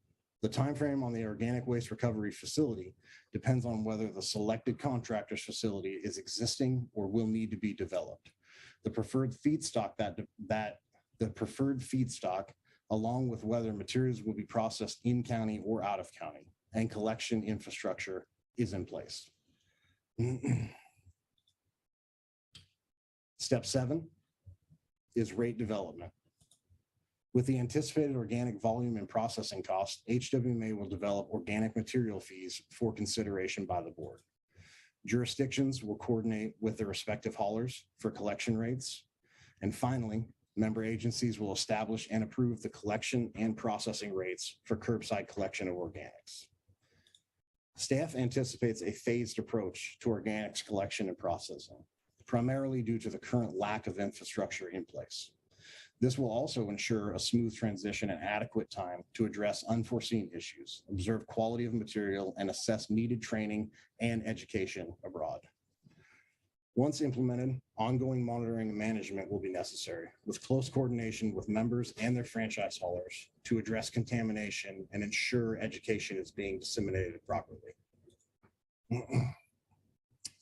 The timeframe on the organic waste recovery facility depends on whether the selected contractor's facility is existing or will need to be developed. The preferred feedstock along with whether materials will be processed in county or out of county, and collection infrastructure is in place. Step 7 is rate development. With the anticipated organic volume and processing costs, HWMA will develop organic material fees for consideration by the board. Jurisdictions will coordinate with their respective haulers for collection rates. And finally, member agencies will establish and approve the collection and processing rates for curbside collection of organics. Staff anticipates a phased approach to organics collection and processing, primarily due to the current lack of infrastructure in place. This will also ensure a smooth transition and adequate time to address unforeseen issues, observe quality of material, and assess needed training and education abroad. Once implemented, ongoing monitoring and management will be necessary, with close coordination with members and their franchise haulers to address contamination and ensure education is being disseminated properly.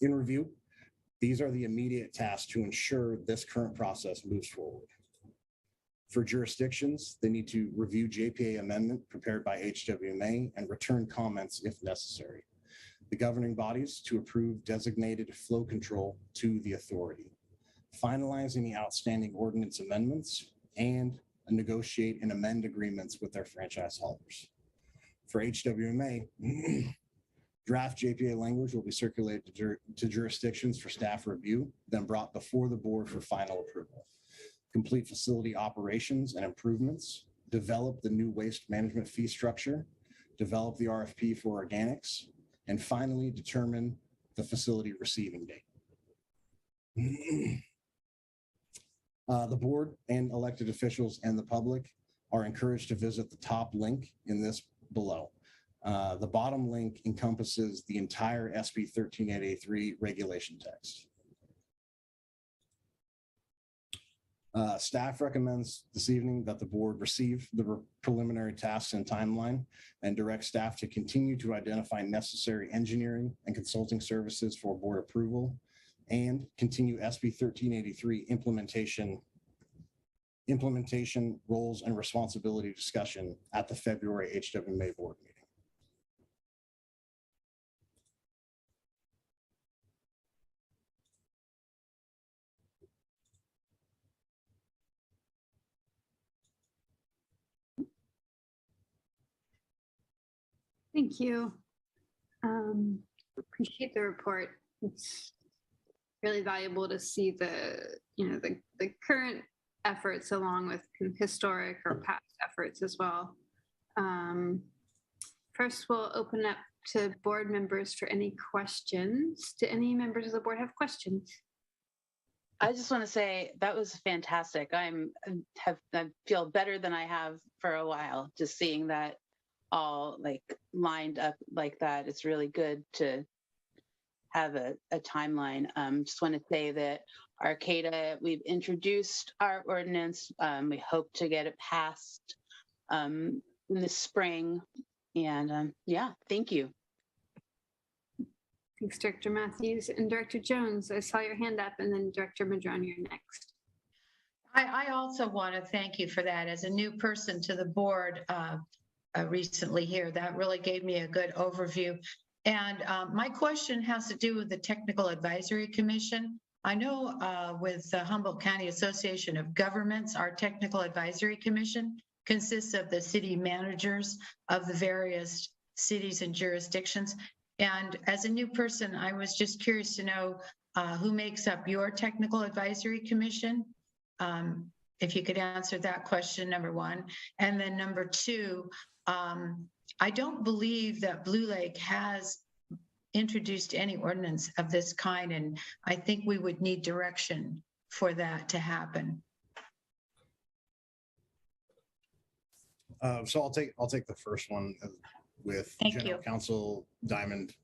In review, these are the immediate tasks to ensure this current process moves forward. For jurisdictions, they need to review JPA amendment prepared by HWMA and return comments if necessary. the governing bodies to approve designated flow control to the authority, finalizing the outstanding ordinance amendments, and negotiate and amend agreements with their franchise holders. For HWMA, draft JPA language will be circulated to jurisdictions for staff review, then brought before the board for final approval. Complete facility operations and improvements, develop the new waste management fee structure, develop the RFP for organics, and finally determine the facility receiving date. The board and elected officials and the public are encouraged to visit the top link in this below. The bottom link encompasses the entire SB 13883 regulation text. Staff recommends this evening that the board receive the preliminary tasks and timeline and direct staff to continue to identify necessary engineering and consulting services for board approval and continue SB 1383 implementation roles and responsibility discussion at the February HWMA board meeting. Thank you. Appreciate the report. It's really valuable to see the current efforts along with historic or past efforts as well. First, we'll open up to board members for any questions. Do any members of the board have questions? I just want to say that was fantastic. I feel better than I have for a while, just seeing that all like lined up like that. It's really good to have a timeline. Just want to say that Arcata, we've introduced our ordinance. We hope to get it passed in the spring. And yeah, thank you. Thanks, Director Matthews. And Director Jones, I saw your hand up, and then Director Madrone, you're next. I also want to thank you for that. As a new person to the board recently here, that really gave me a good overview. And my question has to do with the Technical Advisory Commission. I know with the Humboldt County Association of Governments, our Technical Advisory Commission consists of the city managers of the various cities and jurisdictions. And as a new person, I was just curious to know who makes up your Technical Advisory Commission. If you could answer that question, number one. And then number two, I don't believe that Blue Lake has introduced any ordinance of this kind, and I think we would need direction for that to happen. So I'll take the first one with General Counsel Diamond.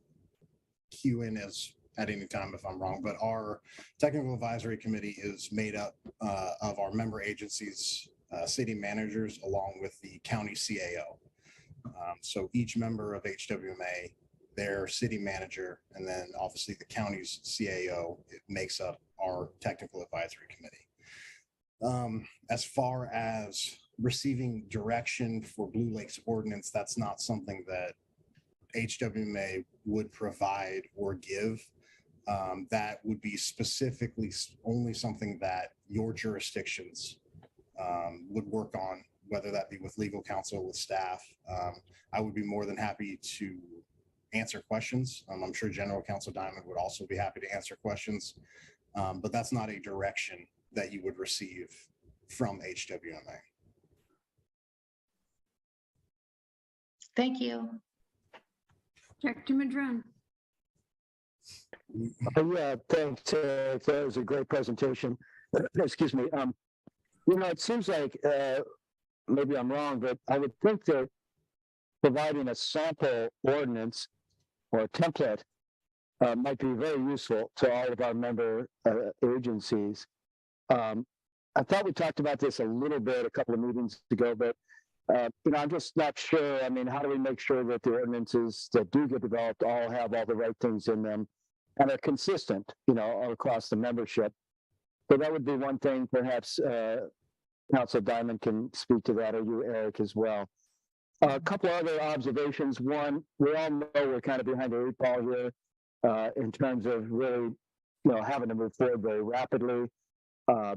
Cue in as at any time if I'm wrong, but our Technical Advisory Committee is made up of our member agencies, city managers, along with the county CAO. So each member of HWMA, their city manager, and then obviously the county's CAO, it makes up our Technical Advisory Committee. As far as receiving direction for Blue Lake's ordinance, that's not something that HWMA would provide or give. That would be specifically only something that your jurisdictions would work on, whether that be with legal counsel, with staff. I would be more than happy to answer questions. I'm sure General Counsel Diamond would also be happy to answer questions, but that's not a direction that you would receive from HWMA. Thank you. Director Madrone. Yeah, thanks. That was a great presentation. Excuse me. It seems like maybe I'm wrong, but I would think that providing a sample ordinance or a template might be very useful to all of our member agencies. I thought we talked about this a little bit a couple of meetings ago, but I'm just not sure. I mean, how do we make sure that the ordinances that do get developed all have all the right things in them and are consistent, all across the membership? So that would be one thing. Perhaps Council Diamond can speak to that, or you, Eric, as well. A couple other observations. One, we all know we're kind of behind the eight ball here in terms of really, having to move forward very rapidly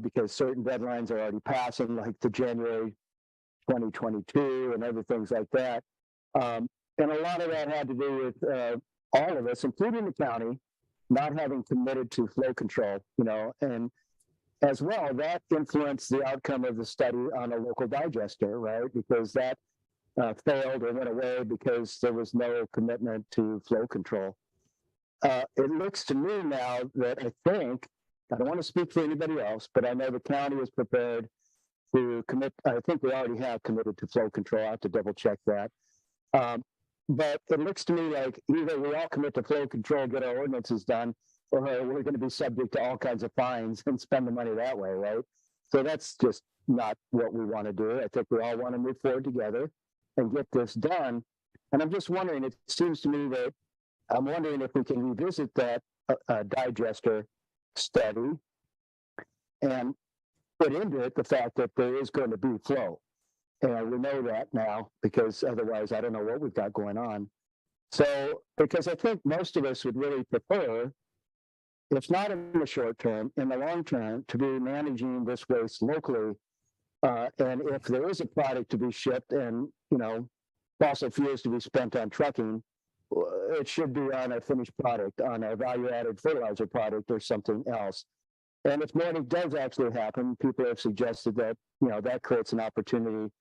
because certain deadlines are already passing, like the January 2022 and other things like that. And a lot of that had to do with all of us, including the county, not having committed to flow control, and as well, that influenced the outcome of the study on a local digester, right? Because that failed or went away because there was no commitment to flow control. It looks to me now that I don't want to speak for anybody else, but I know the county is prepared to commit. I think we already have committed to flow control. I have to double check that. But it looks to me like either we all commit to flow control, get our ordinances done, or we're going to be subject to all kinds of fines and spend the money that way, right? So that's just not what we want to do. I think we all want to move forward together and get this done. And I'm just wondering, it seems to me that I'm wondering if we can revisit that digester study and put into it the fact that there is going to be flow. And we know that now because otherwise I don't know what we've got going on. So, because I think most of us would really prefer, if not in the short term, in the long term, to be managing this waste locally. And if there is a product to be shipped and, fossil fuels to be spent on trucking, it should be on a finished product, on a value-added fertilizer product or something else. And if morning does actually happen, people have suggested that, that creates an opportunity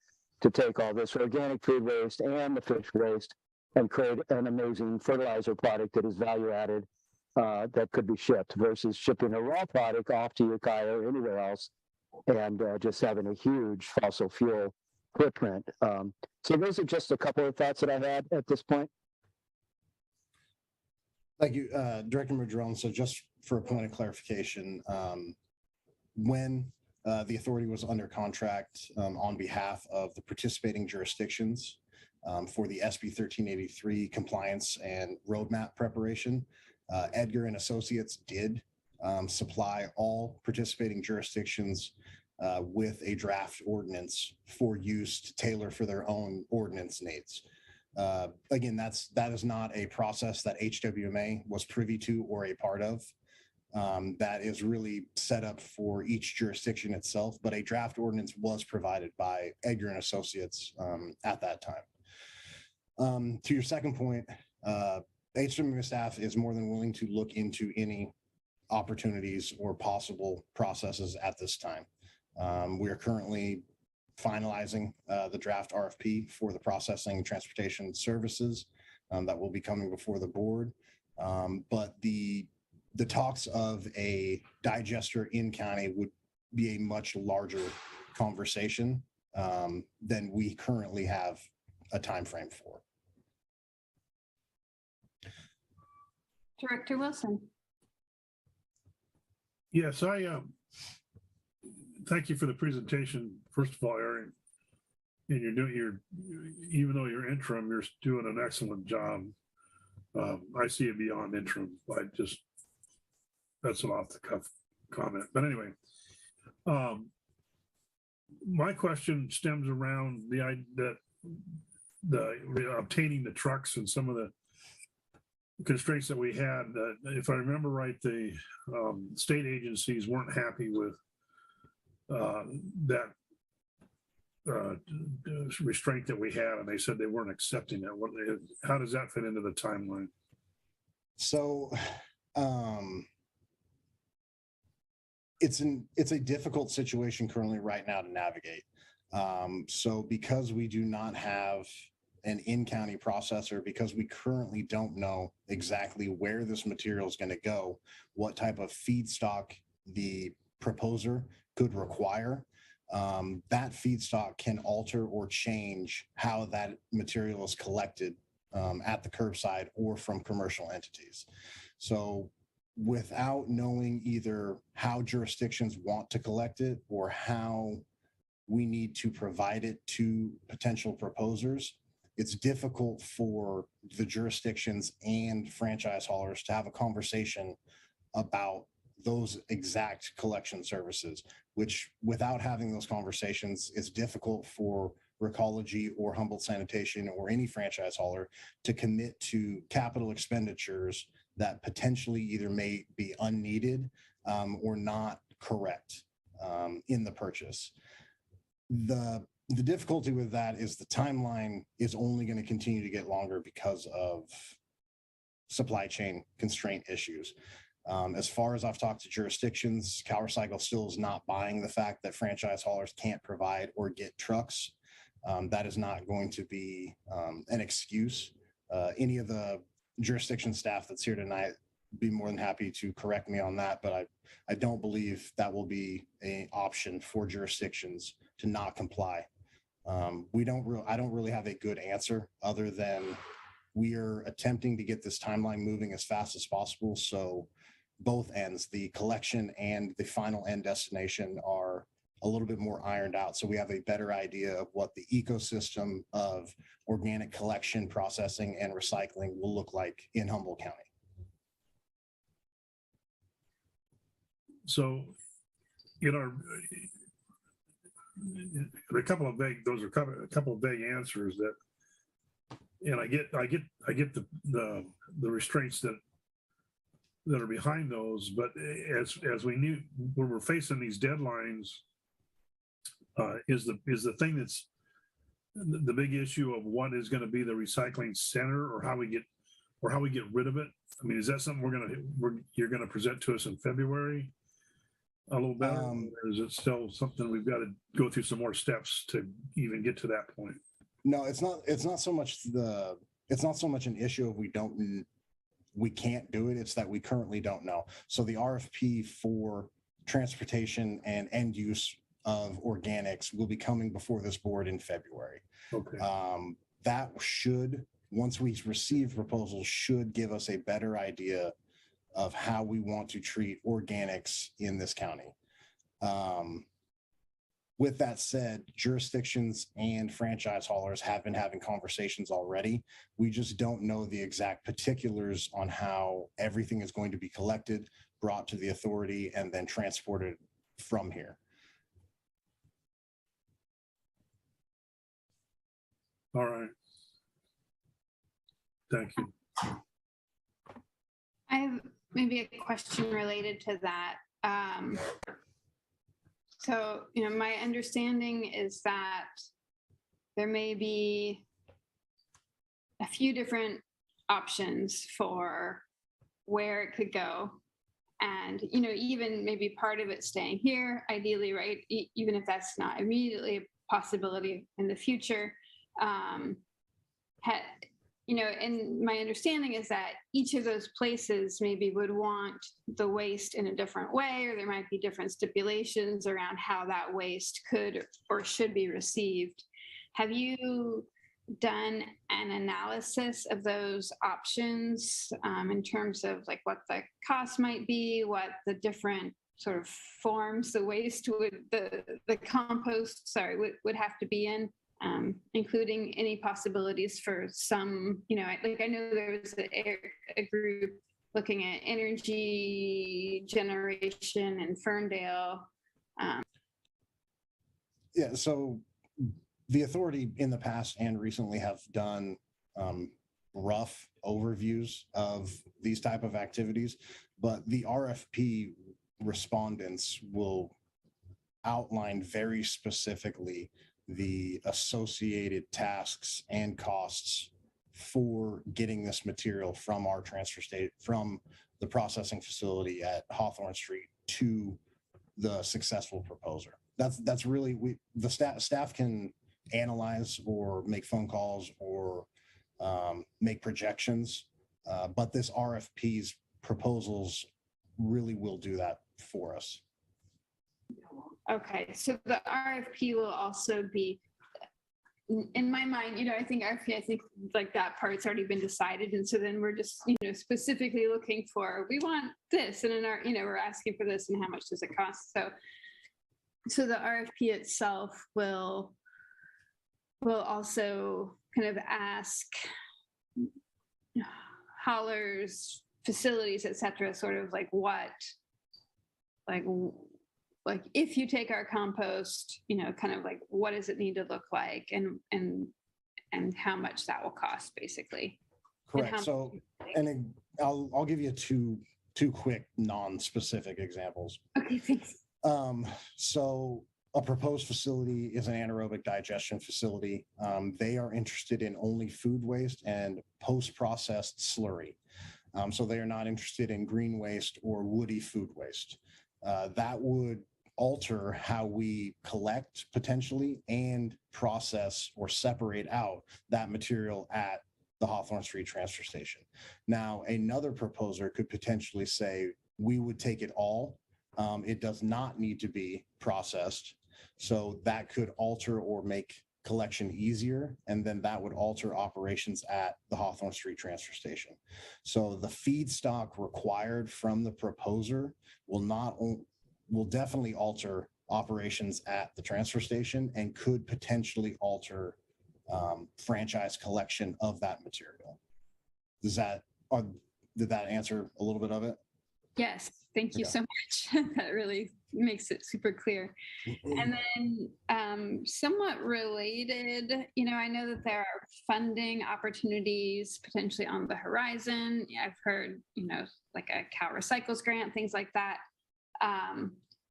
to take all this organic food waste and the fish waste and create an amazing fertilizer product that is value-added that could be shipped versus shipping a raw product off to Ukiah or anywhere else and just having a huge fossil fuel footprint. So those are just a couple of thoughts that I had at this point. Thank you, Director Madrone. So just for a point of clarification, when the authority was under contract on behalf of the participating jurisdictions for the SB 1383 compliance and roadmap preparation, Edgar and Associates did supply all participating jurisdictions with a draft ordinance for use to tailor for their own ordinance needs. Again, that is not a process that HWMA was privy to or a part of. That is really set up for each jurisdiction itself, but a draft ordinance was provided by Edgar and Associates at that time. To your second point, HWMA staff is more than willing to look into any opportunities or possible processes at this time. We are currently finalizing the draft RFP for the processing and transportation services that will be coming before the board. But the talks of a digester in county would be a much larger conversation than we currently have a time frame for. Director Wilson. Yes, I thank you for the presentation. First of all, Aaron, and even though you're interim, you're doing an excellent job. I see it beyond interim. That's an off the cuff comment. But anyway, my question stems around the obtaining the trucks and some of the constraints that we had. If I remember right, the state agencies weren't happy with that restraint that we had, and they said they weren't accepting it. How does that fit into the timeline? So it's a difficult situation currently right now to navigate. So because we do not have an in-county processor, because we currently don't know exactly where this material is going to go, what type of feedstock the proposer could require, that feedstock can alter or change how that material is collected at the curbside or from commercial entities. So without knowing either how jurisdictions want to collect it or how we need to provide it to potential proposers, it's difficult for the jurisdictions and franchise haulers to have a conversation about those exact collection services, which without having those conversations, it's difficult for Recology or Humboldt Sanitation or any franchise hauler to commit to capital expenditures that potentially either may be unneeded or not correct in the purchase. The difficulty with that is the timeline is only going to continue to get longer because of supply chain constraint issues. As far as I've talked to jurisdictions, CalRecycle still is not buying the fact that franchise haulers can't provide or get trucks. That is not going to be an excuse. Any of the jurisdiction staff that's here tonight be more than happy to correct me on that, but I don't believe that will be an option for jurisdictions to not comply. I don't really have a good answer other than we are attempting to get this timeline moving as fast as possible. So both ends, the collection and the final end destination, are a little bit more ironed out. So we have a better idea of what the ecosystem of organic collection, processing, and recycling will look like in Humboldt County. So, a couple of vague answers that, and I get the restraints that are behind those, but as we knew when we're facing these deadlines, is the thing that's the big issue of what is going to be the recycling center, or how we get rid of it. I mean, is that something you're going to present to us in February a little better, or is it still something we've got to go through some more steps to even get to that point? No, it's not so much an issue of we can't do it. It's that we currently don't know. So the RFP for transportation and end use of organics will be coming before this board in February. Okay. That should, once we receive proposals, should give us a better idea of how we want to treat organics in this county. With that said, jurisdictions and franchise haulers have been having conversations already. We just don't know the exact particulars on how everything is going to be collected, brought to the authority, and then transported from here. All right. Thank you. I have maybe a question related to that. So, my understanding is that there may be a few different options for where it could go. And, even maybe part of it staying here, ideally, right? Even if that's not immediately a possibility in the future. And my understanding is that each of those places maybe would want the waste in a different way, or there might be different stipulations around how that waste could or should be received. Have you done an analysis of those options in terms of like what the cost might be, what the different sort of forms the waste the compost, would have to be in? Including any possibilities for some, I know there was a group looking at energy generation in Ferndale. Yeah, so the authority in the past and recently have done rough overviews of these type of activities, but the RFP respondents will outline very specifically the associated tasks and costs for getting this material from our transfer state, from the processing facility at Hawthorne Street to the successful proposer. That's really, the staff can analyze or make phone calls or make projections, but this RFP's proposals really will do that for us. Okay, so the RFP will also be, in my mind, I think like that part's already been decided. And so then we're just, specifically looking for, we want this, and in our, we're asking for this, and how much does it cost? So the RFP itself will also kind of ask haulers, facilities, et cetera, sort of like what, like like if you take our compost, you know, kind of like what does it need to look like, and how much that will cost, basically. Correct. So, and I'll give you two quick non-specific examples. Okay, thanks. So a proposed facility is an anaerobic digestion facility. They are interested in only food waste and post-processed slurry. So they are not interested in green waste or woody food waste. That would alter how we collect potentially and process or separate out that material at the Hawthorne Street transfer station. Now, another proposer could potentially say, we would take it all. It does not need to be processed. So that could alter or make collection easier. And then that would alter operations at the Hawthorne Street transfer station. So the feedstock required from the proposer will definitely alter operations at the transfer station and could potentially alter franchise collection of that material. Did that answer a little bit of it? Yes, thank you so much. That really makes it super clear. And then somewhat related, you know, I know that there are funding opportunities potentially on the horizon. I've heard, you know, like a Cal Recycles grant, things like that.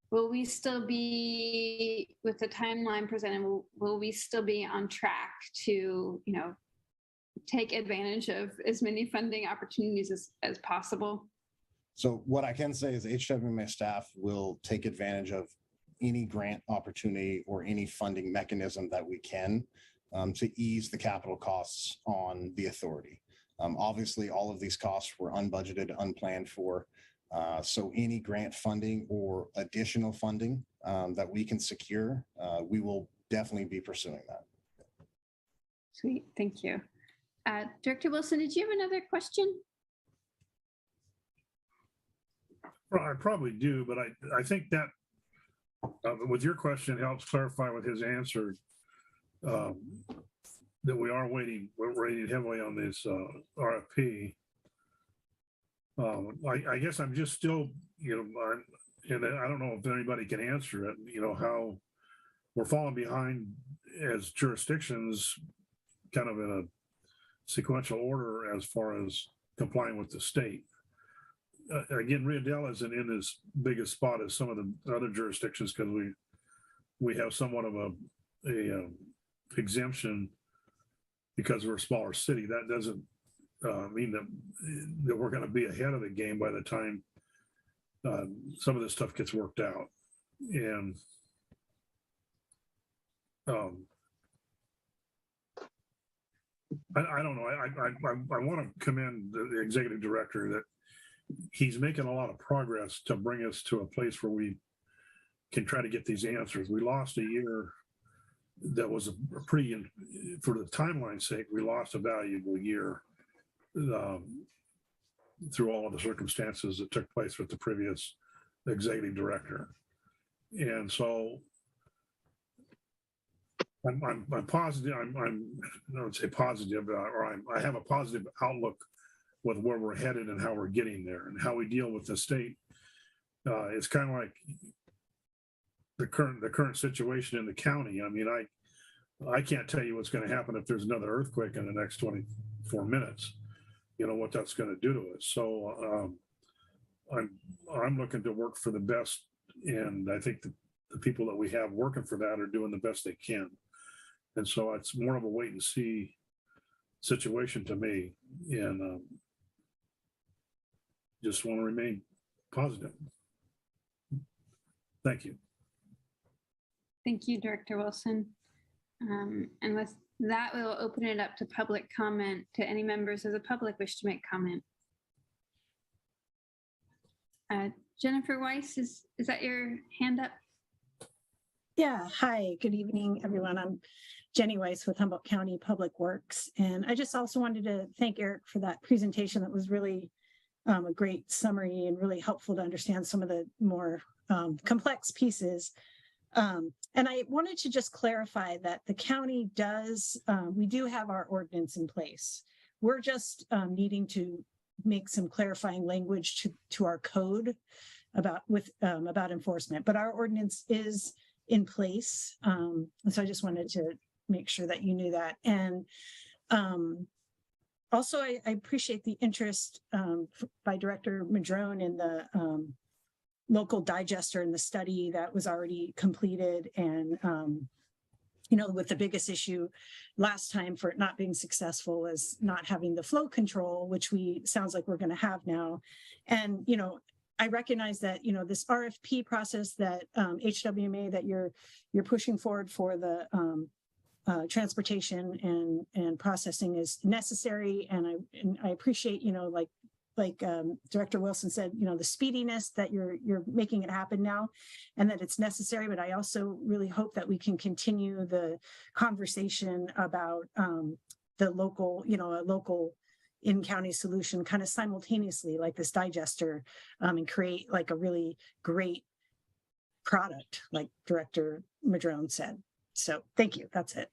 Will we still be, with the timeline presented, will we still be on track to, you know, take advantage of as many funding opportunities as possible? So what I can say is HWMA staff will take advantage of any grant opportunity or any funding mechanism that we can to ease the capital costs on the authority. Obviously, all of these costs were unbudgeted, unplanned for. So any grant funding or additional funding that we can secure, we will definitely be pursuing that. Sweet, thank you. Director Wilson, did you have another question? Well, I probably do, but I think that with your question helps clarify with his answer that we're waiting heavily on this RFP. I guess I'm just still, you know, and I don't know if anybody can answer it, you know, how we're falling behind as jurisdictions kind of in a sequential order as far as complying with the state. Again, Rio Dell isn't in as big a spot as some of the other jurisdictions because we have somewhat of a exemption because we're a smaller city. That doesn't mean that we're going to be ahead of the game by the time some of this stuff gets worked out. And I don't know. I want to commend the executive director that he's making a lot of progress to bring us to a place where we can try to get these answers. We lost a year that was a pretty, for the timeline's sake, we lost a valuable year through all of the circumstances that took place with the previous executive director. And so I'm positive, I don't say positive, I have a positive outlook with where we're headed and how we're getting there and how we deal with the state. It's kind of like the current situation in the county. I mean, I can't tell you what's going to happen if there's another earthquake in the next 24 minutes, you know, what that's going to do to us. So I'm looking to work for the best. And I think the people that we have working for that are doing the best they can. And so it's more of a wait and see situation to me. And just want to remain positive. Thank you. Thank you, Director Wilson. And with that, we will open it up to public comment. To any members of the public wish to make comment. Jennifer Weiss, is that your hand up? Yeah, hi, good evening, everyone. I'm Jenny Weiss with Humboldt County Public Works. And I just also wanted to thank Eric for that presentation. That was really a great summary and really helpful to understand some of the more complex pieces. And I wanted to just clarify that the county does, we do have our ordinance in place. We're just needing to make some clarifying language to our code about enforcement, but our ordinance is in place. And so I just wanted to make sure that you knew that. And also, I appreciate the interest by Director Madrone in the local digester and the study that was already completed. And, with the biggest issue last time for it not being successful was not having the flow control, which sounds like we're going to have now. And, I recognize that, this RFP process that HWMA that you're pushing forward for the transportation and processing is necessary. And I appreciate, like Director Wilson said, the speediness that you're making it happen now and that it's necessary. But I also really hope that we can continue the conversation about the local, a local in-county solution kind of simultaneously, like this digester, and create like a really great product, like Director Madrone said. So thank you. That's it.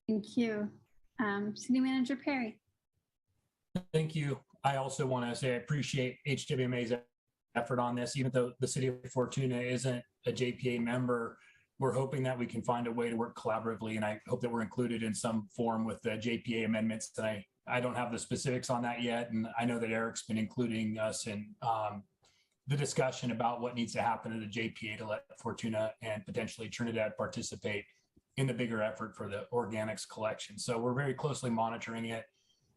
Thank you. City Manager Perry. Thank you. I also want to say I appreciate HWMA's effort on this. Even though the City of Fortuna isn't a JPA member, we're hoping that we can find a way to work collaboratively, and I hope that we're included in some form with the JPA amendments. And I don't have the specifics on that yet, and I know that Eric's been including us in the discussion about what needs to happen to the JPA to let Fortuna and potentially Trinidad participate in the bigger effort for the organics collection. So we're very closely monitoring it.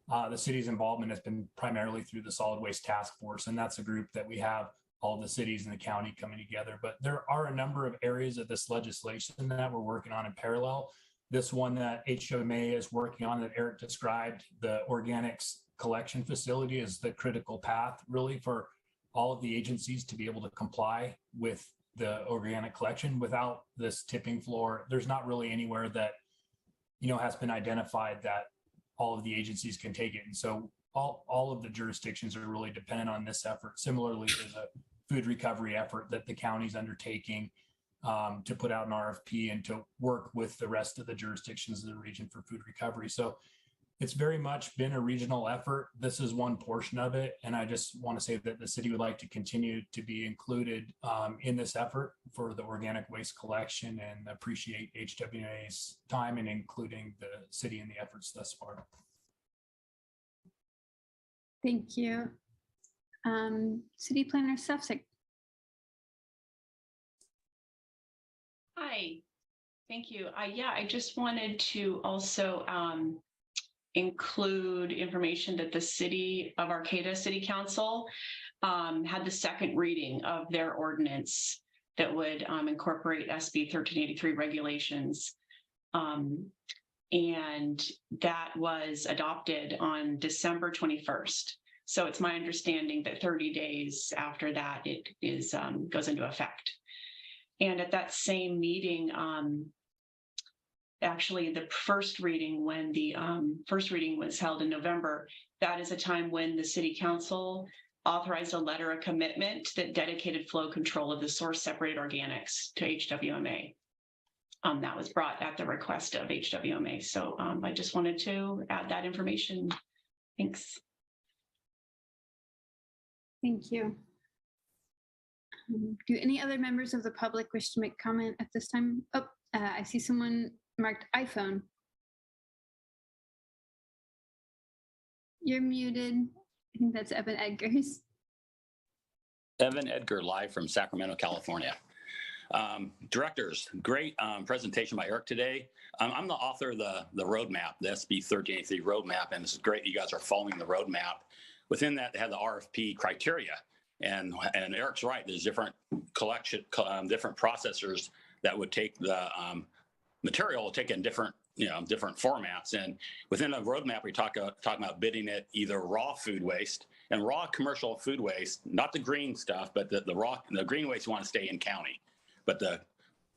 The city's involvement has been primarily through the Solid Waste Task Force, and that's a group that we have all the cities in the county coming together. But there are a number of areas of this legislation that we're working on in parallel. This one that HOMA is working on that Eric described, the organics collection facility, is the critical path really for all of the agencies to be able to comply with the organic collection. Without this tipping floor, there's not really anywhere that, has been identified that all of the agencies can take it. And so all of the jurisdictions are really dependent on this effort. Similarly, there's a food recovery effort that the county's undertaking to put out an RFP and to work with the rest of the jurisdictions of the region for food recovery. So it's very much been a regional effort. This is one portion of it. And I just want to say that the city would like to continue to be included in this effort for the organic waste collection, and appreciate HWA's time in including the city in the efforts thus far. Thank you. City Planner Suffolk. Hi, thank you. I just wanted to also include information that the City of Arcata City Council had the second reading of their ordinance that would incorporate SB 1383 regulations. And that was adopted on December 21st. So it's my understanding that 30 days after that, it is goes into effect. And at that same meeting, actually the first reading, when the first reading was held in November, that is a time when the City Council authorized a letter of commitment that dedicated flow control of the source separated organics to HWMA. That was brought at the request of HWMA. So I just wanted to add that information. Thanks. Thank you. Do any other members of the public wish to make comment at this time? Oh, I see someone marked iPhone. You're muted. I think that's Evan Edgars. Evan Edgar, live from Sacramento, California. Directors, great presentation by Eric today. I'm the author of the roadmap, the SB 1383 roadmap, and this is great. You guys are following the roadmap. Within that, they have the RFP criteria, and Eric's right. There's different different processors that would take the material, take in different formats. And within the roadmap, we talk about bidding it either raw food waste and raw commercial food waste, not the green stuff, but the green waste you want to stay in county. But the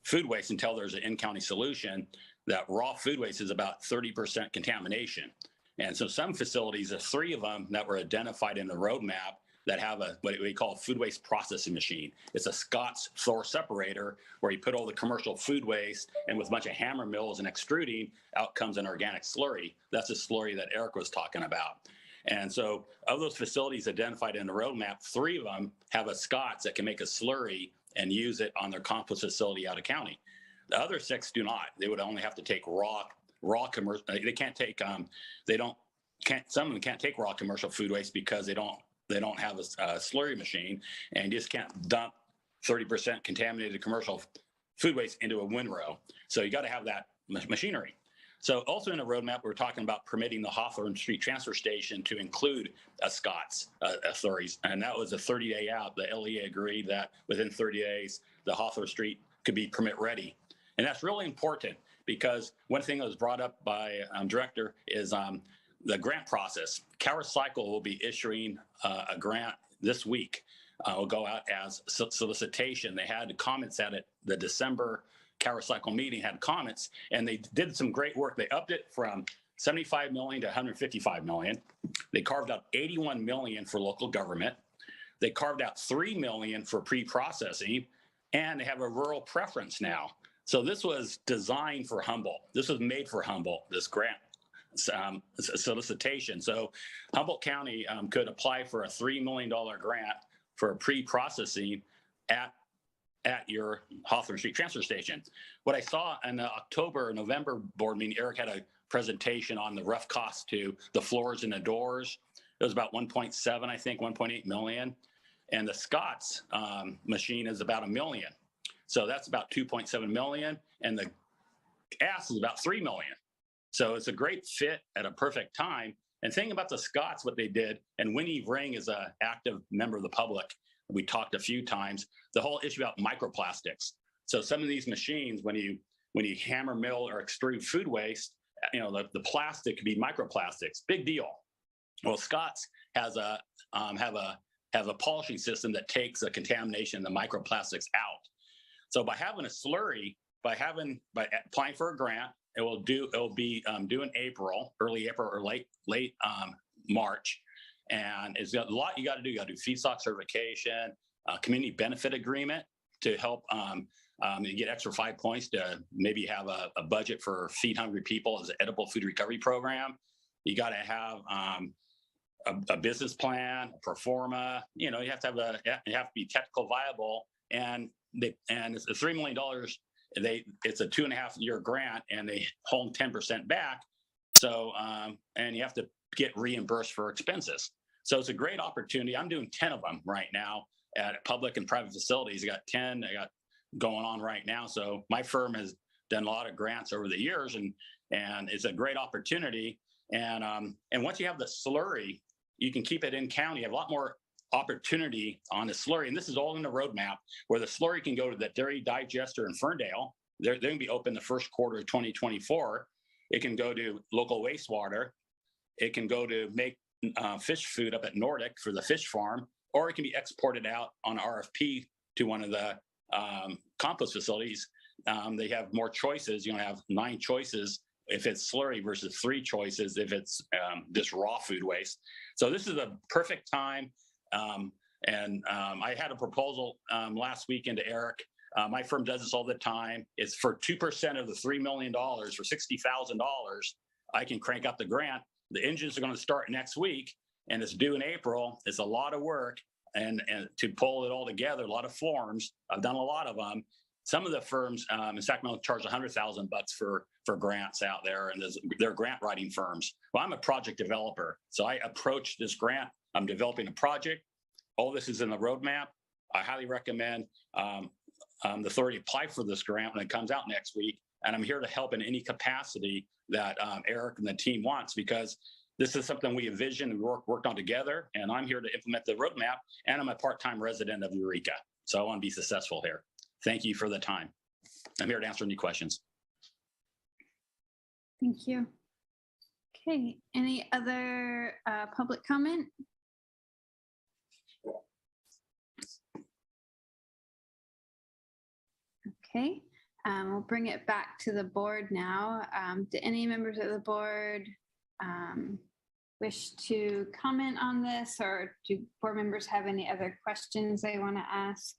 food waste, until there's an in-county solution, that raw food waste is about 30% contamination. And so some facilities, there's 3 of them that were identified in the roadmap that have what we call a food waste processing machine. It's a Scott's floor separator where you put all the commercial food waste, and with a bunch of hammer mills and extruding, out comes an organic slurry. That's the slurry that Eric was talking about. And so of those facilities identified in the roadmap, 3 of them have a Scott's that can make a slurry and use it on their compost facility out of county. The other 6 do not. They would only have to take raw commercial. They can't take, some of them can't take raw commercial food waste because they don't have a slurry machine, and you just can't dump 30% contaminated commercial food waste into a windrow. So you got to have that machinery. So also in the roadmap, we're talking about permitting the Hawthorne Street Transfer Station to include a Scott's slurries. And that was a 30-day out. The LEA agreed that within 30 days, the Hawthorne Street could be permit ready. And that's really important because one thing that was brought up by director is the grant process. CalRecycle will be issuing a grant this week. Will go out as solicitation. They had comments at it. The December CalRecycle meeting had comments, and they did some great work. They upped it from 75 million to 155 million. They carved out 81 million for local government. They carved out 3 million for pre-processing, and they have a rural preference now. So this was designed for Humboldt. This was made for Humboldt, this grant solicitation. So Humboldt County could apply for a $3 million grant for pre-processing at your Hawthorne Street Transfer Station. What I saw in the October, November board meeting, Eric had a presentation on the rough cost to the floors and the doors. It was about 1.7, I think, 1.8 million. And the Scott's machine is about $1 million. So that's about 2.7 million. And the gas is about 3 million. So it's a great fit at a perfect time. And thinking about the Scott's, what they did, and Winnie Ring is an active member of the public. We talked a few times, the whole issue about microplastics. So some of these machines, when you hammer, mill, or extrude food waste, the plastic could be microplastics. Big deal. Well, Scott's has a polishing system that takes the contamination, the microplastics out. So by having a slurry, by applying for a grant, it will be due in April, early April or late March. And it's got a lot you got to do. You got to do feedstock certification, community benefit agreement to help you get extra 5 points to maybe have a budget for feed hungry people as an edible food recovery program. You got to have a business plan, a pro forma. You have to have to be technical viable, and it's $3 million. It's a 2.5-year grant, and they hold 10% back. So and you have to get reimbursed for expenses. So it's a great opportunity. I'm doing 10 of them right now at public and private facilities. I got 10 I got going on right now. So my firm has done a lot of grants over the years, and it's a great opportunity. And once you have the slurry, you can keep it in county. You have a lot more opportunity on the slurry. And this is all in the roadmap where the slurry can go to the dairy digester in Ferndale. They're going to be open the first quarter of 2024. It can go to local wastewater. It can go to make fish food up at Nordic for the fish farm, or it can be exported out on RFP to one of the compost facilities. They have more choices. You have 9 choices if it's slurry versus 3 choices if it's just raw food waste. So this is a perfect time. I had a proposal last week into Eric. My firm does this all the time. It's for 2% of the $3 million for $60,000. I can crank up the grant. The engines are going to start next week, and it's due in April. It's a lot of work, and to pull it all together, a lot of forms. I've done a lot of them. Some of the firms in Sacramento charge $100,000 for grants out there, and they're grant writing firms. Well, I'm a project developer, so I approach this grant. I'm developing a project. All this is in the roadmap. I highly recommend the authority apply for this grant when it comes out next week. And I'm here to help in any capacity that Eric and the team wants, because this is something we envisioned and worked on together. And I'm here to implement the roadmap. And I'm a part-time resident of Eureka. So I want to be successful here. Thank you for the time. I'm here to answer any questions. Thank you. Okay, any other public comment? Okay, we'll bring it back to the board now. Do any members of the board wish to comment on this, or do board members have any other questions they want to ask?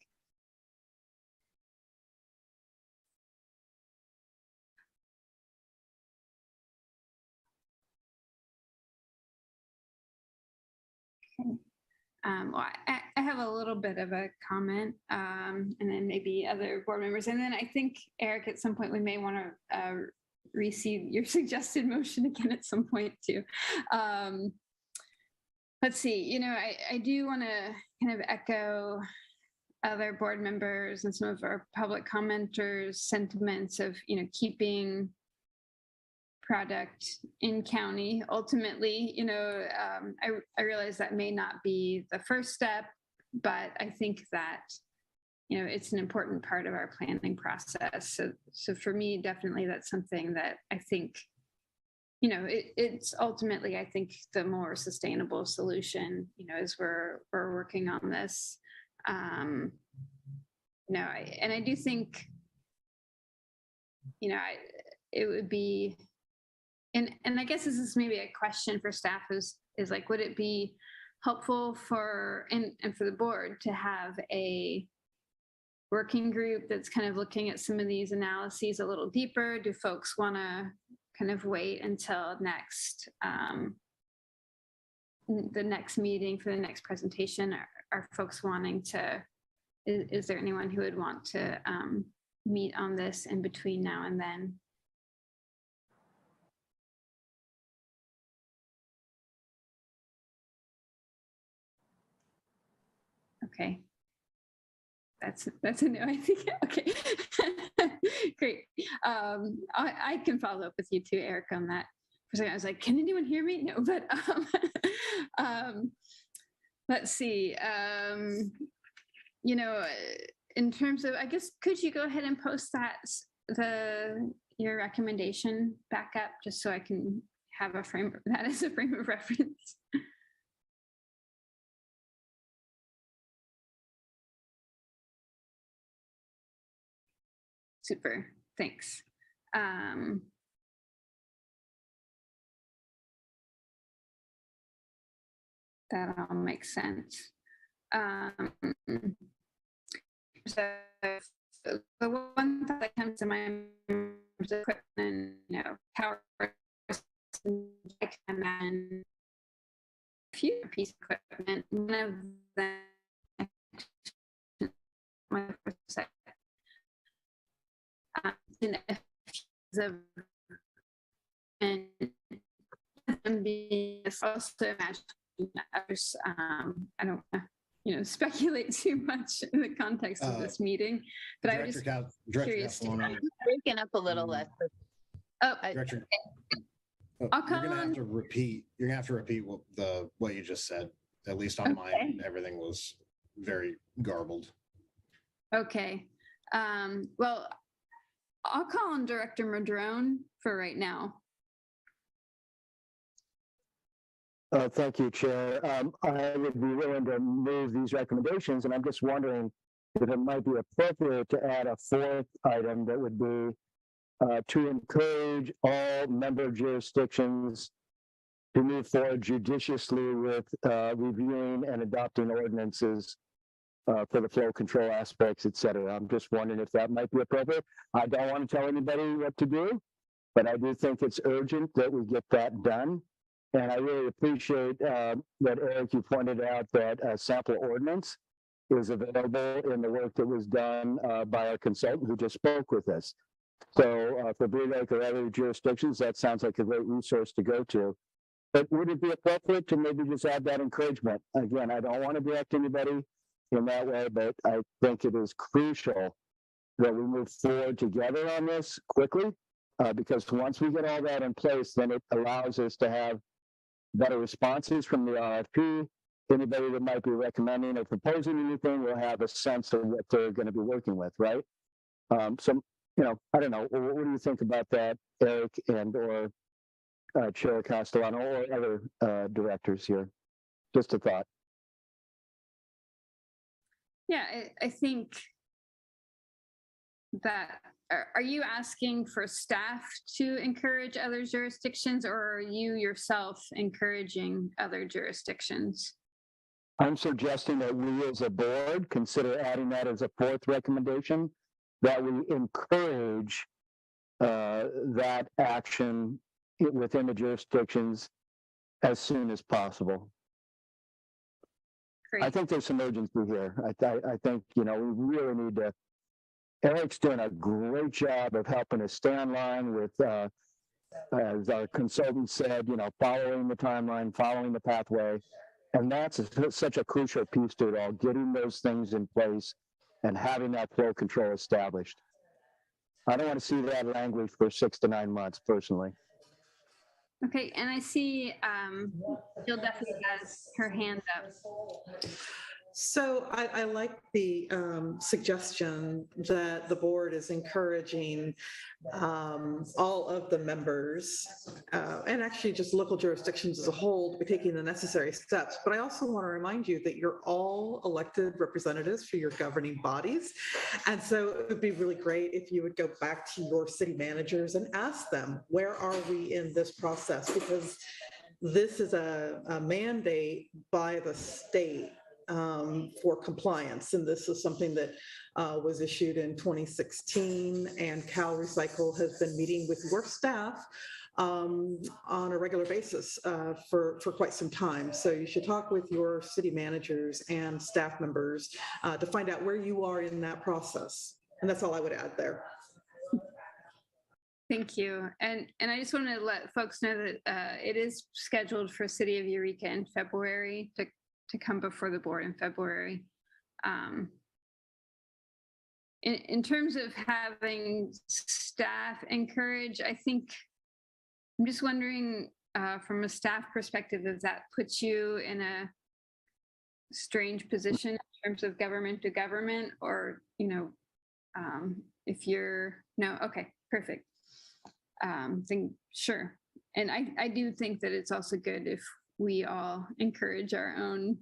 well, I have a little bit of a comment, and then maybe other board members. And then I think, Eric, at some point, we may want to receive your suggested motion again at some point too. Let's see, I do want to kind of echo other board members and some of our public commenters' sentiments of, keeping product in county. Ultimately, I realize that may not be the first step, but I think that, it's an important part of our planning process. So for me, definitely that's something that I think, it's ultimately, I think, the more sustainable solution, as we're working on this. I do think, it would be, and I guess this is maybe a question for staff is like, would it be helpful for, and for the board to have a working group that's kind of looking at some of these analyses a little deeper? Do folks want to kind of wait until the next meeting for the next presentation? Are folks wanting to, is there anyone who would want to meet on this in between now and then? Okay. That's a no, I think. Okay. Great. I can follow up with you too, Eric, on that. For a second, I was like, can anyone hear me? No, but let's see. In terms of, I guess, could you go ahead and post your recommendation back up, just so I can have that as a frame of reference? Super, thanks. That all makes sense. So the one that comes to mind is equipment, power, I can imagine a few pieces of equipment. One of them, and being also imagine others. I don't want to, speculate too much in the context of this meeting, but I was just curious. Breaking up a little less. Oh, Director, I'll come you're gonna on. have to repeat. You're gonna have to repeat what you just said. At least on mine, everything was very garbled. Okay. Well, I'll call on Director Madrone for right now. Thank you, Chair. I would be willing to move these recommendations, and I'm just wondering if it might be appropriate to add a fourth item that would be to encourage all member jurisdictions to move forward judiciously with reviewing and adopting ordinances for the flow control aspects, et cetera. I'm just wondering if that might be appropriate. I don't want to tell anybody what to do, but I do think it's urgent that we get that done. And I really appreciate that, Eric, you pointed out that a sample ordinance is available in the work that was done by our consultant who just spoke with us. So for Blue Lake or other jurisdictions, that sounds like a great resource to go to. But would it be appropriate to maybe just add that encouragement? Again, I don't want to direct anybody in that way, but I think it is crucial that we move forward together on this quickly, because once we get all that in place, then it allows us to have better responses from the RFP. Anybody that might be recommending or proposing anything will have a sense of what they're going to be working with, right? So, I don't know. What do you think about that, Eric, and or Chair Castellano, or other directors here? Just a thought. Yeah, I think that, are you asking for staff to encourage other jurisdictions, or are you yourself encouraging other jurisdictions? I'm suggesting that we as a board consider adding that as a fourth recommendation, that we encourage that action within the jurisdictions as soon as possible. I Great. think there's some urgency here. I think, we really need to, Eric's doing a great job of helping us stay in line with, as our consultant said, following the timeline, following the pathway. And that's such a crucial piece to it all, getting those things in place and having that flow control established. I don't want to see that language for 6 to 9 months personally. Okay, and I see Jill Duffy has her hand up. So I like the suggestion that the board is encouraging all of the members and actually just local jurisdictions as a whole to be taking the necessary steps. But I also want to remind you that you're all elected representatives for your governing bodies. And so it would be really great if you would go back to your city managers and ask them, where are we in this process? Because this is a mandate by the state for compliance. And this is something that was issued in 2016, and Cal Recycle has been meeting with your staff on a regular basis for quite some time. So you should talk with your city managers and staff members to find out where you are in that process. And that's all I would add there. Thank you. And I just want to let folks know that it is scheduled for City of Eureka in February to come before the board in February. In terms of having staff encourage, I think, I'm just wondering from a staff perspective, if that puts you in a strange position in terms of government to government, or, if you're, no, okay, perfect. Then sure. And I do think that it's also good if we all encourage our own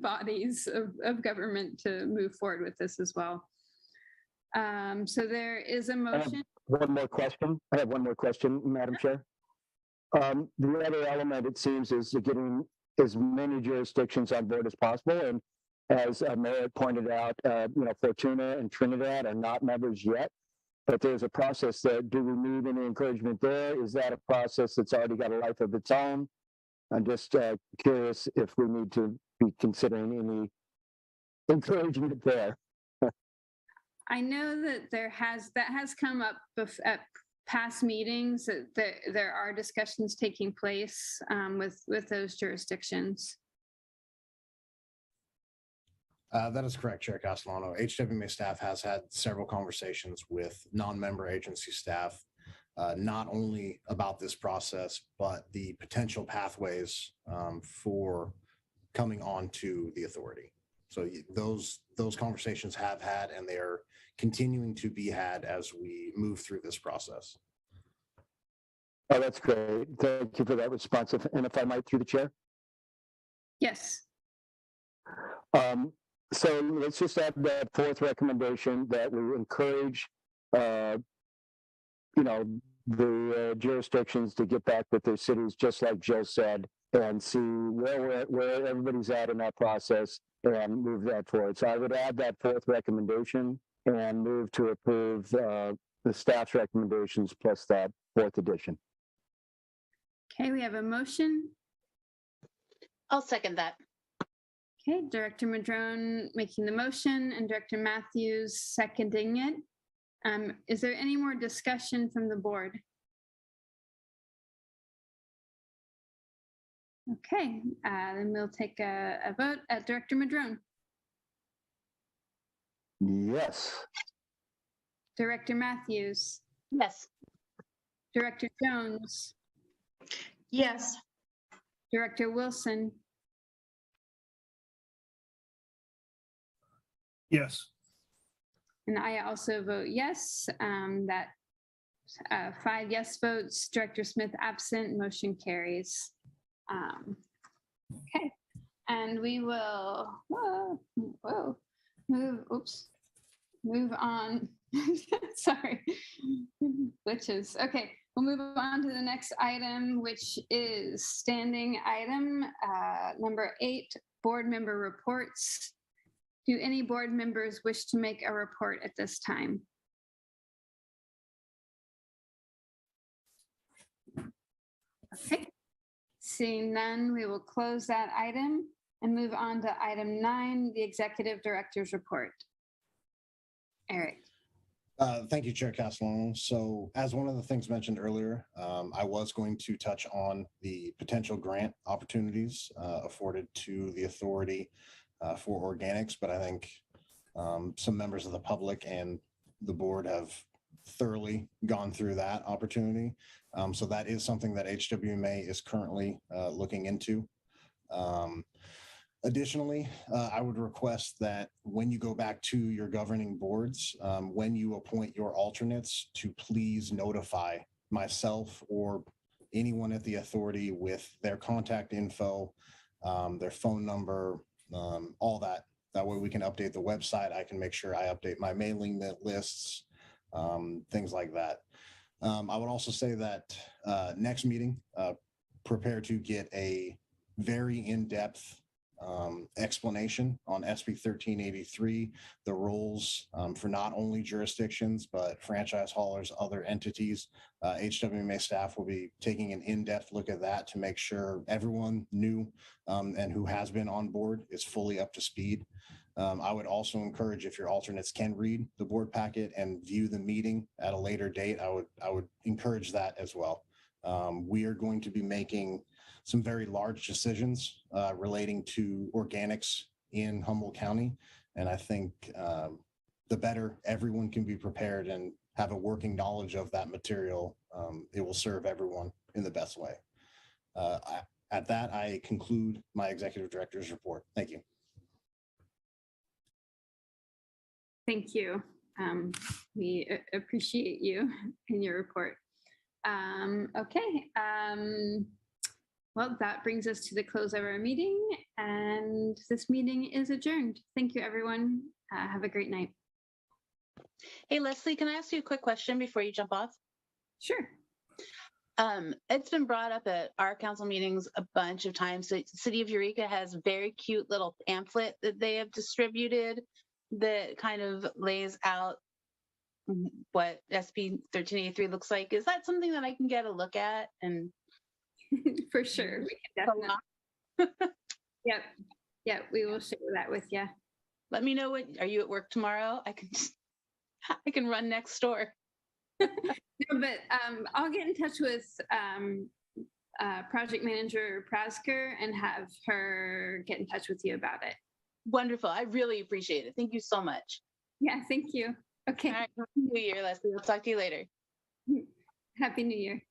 bodies of government to move forward with this as well. So there is a motion. I have one more question, Madam Chair. The other element, it seems, is getting as many jurisdictions on board as possible. And as Mayor pointed out, Fortuna and Trinidad are not members yet. But there's a process that, do we need any encouragement there? Is that a process that's already got a life of its own? I'm just curious if we need to be considering any encouragement there. I know that that has come up at past meetings, that there are discussions taking place with those jurisdictions. That is correct, Chair Castellano. HWMA staff has had several conversations with non-member agency staff, not only about this process, but the potential pathways for coming on to the authority. So those conversations have had, and they are continuing to be had as we move through this process. Oh, that's great. Thank you for that response. And if I might, through the chair? Yes. So let's just add that fourth recommendation that we encourage, the jurisdictions to get back with their cities, just like Jill said, and see where everybody's at in that process and move that forward. So I would add that fourth recommendation and move to approve the staff's recommendations plus that fourth addition. Okay, we have a motion. I'll second that. Okay, Director Madrone making the motion and Director Matthews seconding it. Is there any more discussion from the board? Okay, then we'll take a vote. Director Madrone. Yes. Director Matthews. Yes. Director Jones. Yes. Director Wilson. Yes. And I also vote yes. That 5 yes votes, Director Smith absent, motion carries. Okay, and we will move on. Sorry, glitches. Okay, we'll move on to the next item, which is standing item number 8, board member reports. Do any board members wish to make a report at this time? Okay, seeing none, we will close that item and move on to item 9, the executive director's report. Eric. Thank you, Chair Castellano. So as one of the things mentioned earlier, I was going to touch on the potential grant opportunities afforded to the authority for organics, but I think some members of the public and the board have thoroughly gone through that opportunity. So that is something that HWMA is currently looking into. Additionally, I would request that when you go back to your governing boards, when you appoint your alternates, to please notify myself or anyone at the authority with their contact info, their phone number, all that. That way we can update the website. I can make sure I update my mailing lists, things like that. I would also say that next meeting, prepare to get a very in-depth explanation on SB 1383, the rules for not only jurisdictions, but franchise haulers, other entities. HWMA staff will be taking an in-depth look at that to make sure everyone new and who has been on board is fully up to speed. I would also encourage, if your alternates can read the board packet and view the meeting at a later date, I would encourage that as well. We are going to be making some very large decisions relating to organics in Humboldt County. And I think the better everyone can be prepared and have a working knowledge of that material, it will serve everyone in the best way. At that, I conclude my executive director's report. Thank you. Thank you. We appreciate you and your report. Okay. Well, that brings us to the close of our meeting, and this meeting is adjourned. Thank you, everyone. Have a great night. Hey, Leslie, can I ask you a quick question before you jump off? Sure. It's been brought up at our council meetings a bunch of times. The City of Eureka has a very cute little pamphlet that they have distributed that kind of lays out what SB 1383 looks like. Is that something that I can get a look at? And for sure, we can definitely. Yep, we will share that with you. Let me know what. Are you at work tomorrow? I can run next door. No, but I'll get in touch with project manager Prasker and have her get in touch with you about it. Wonderful. I really appreciate it. Thank you so much. Yeah, thank you. Okay. All right. Happy New Year, Leslie. We'll talk to you later. Happy New Year.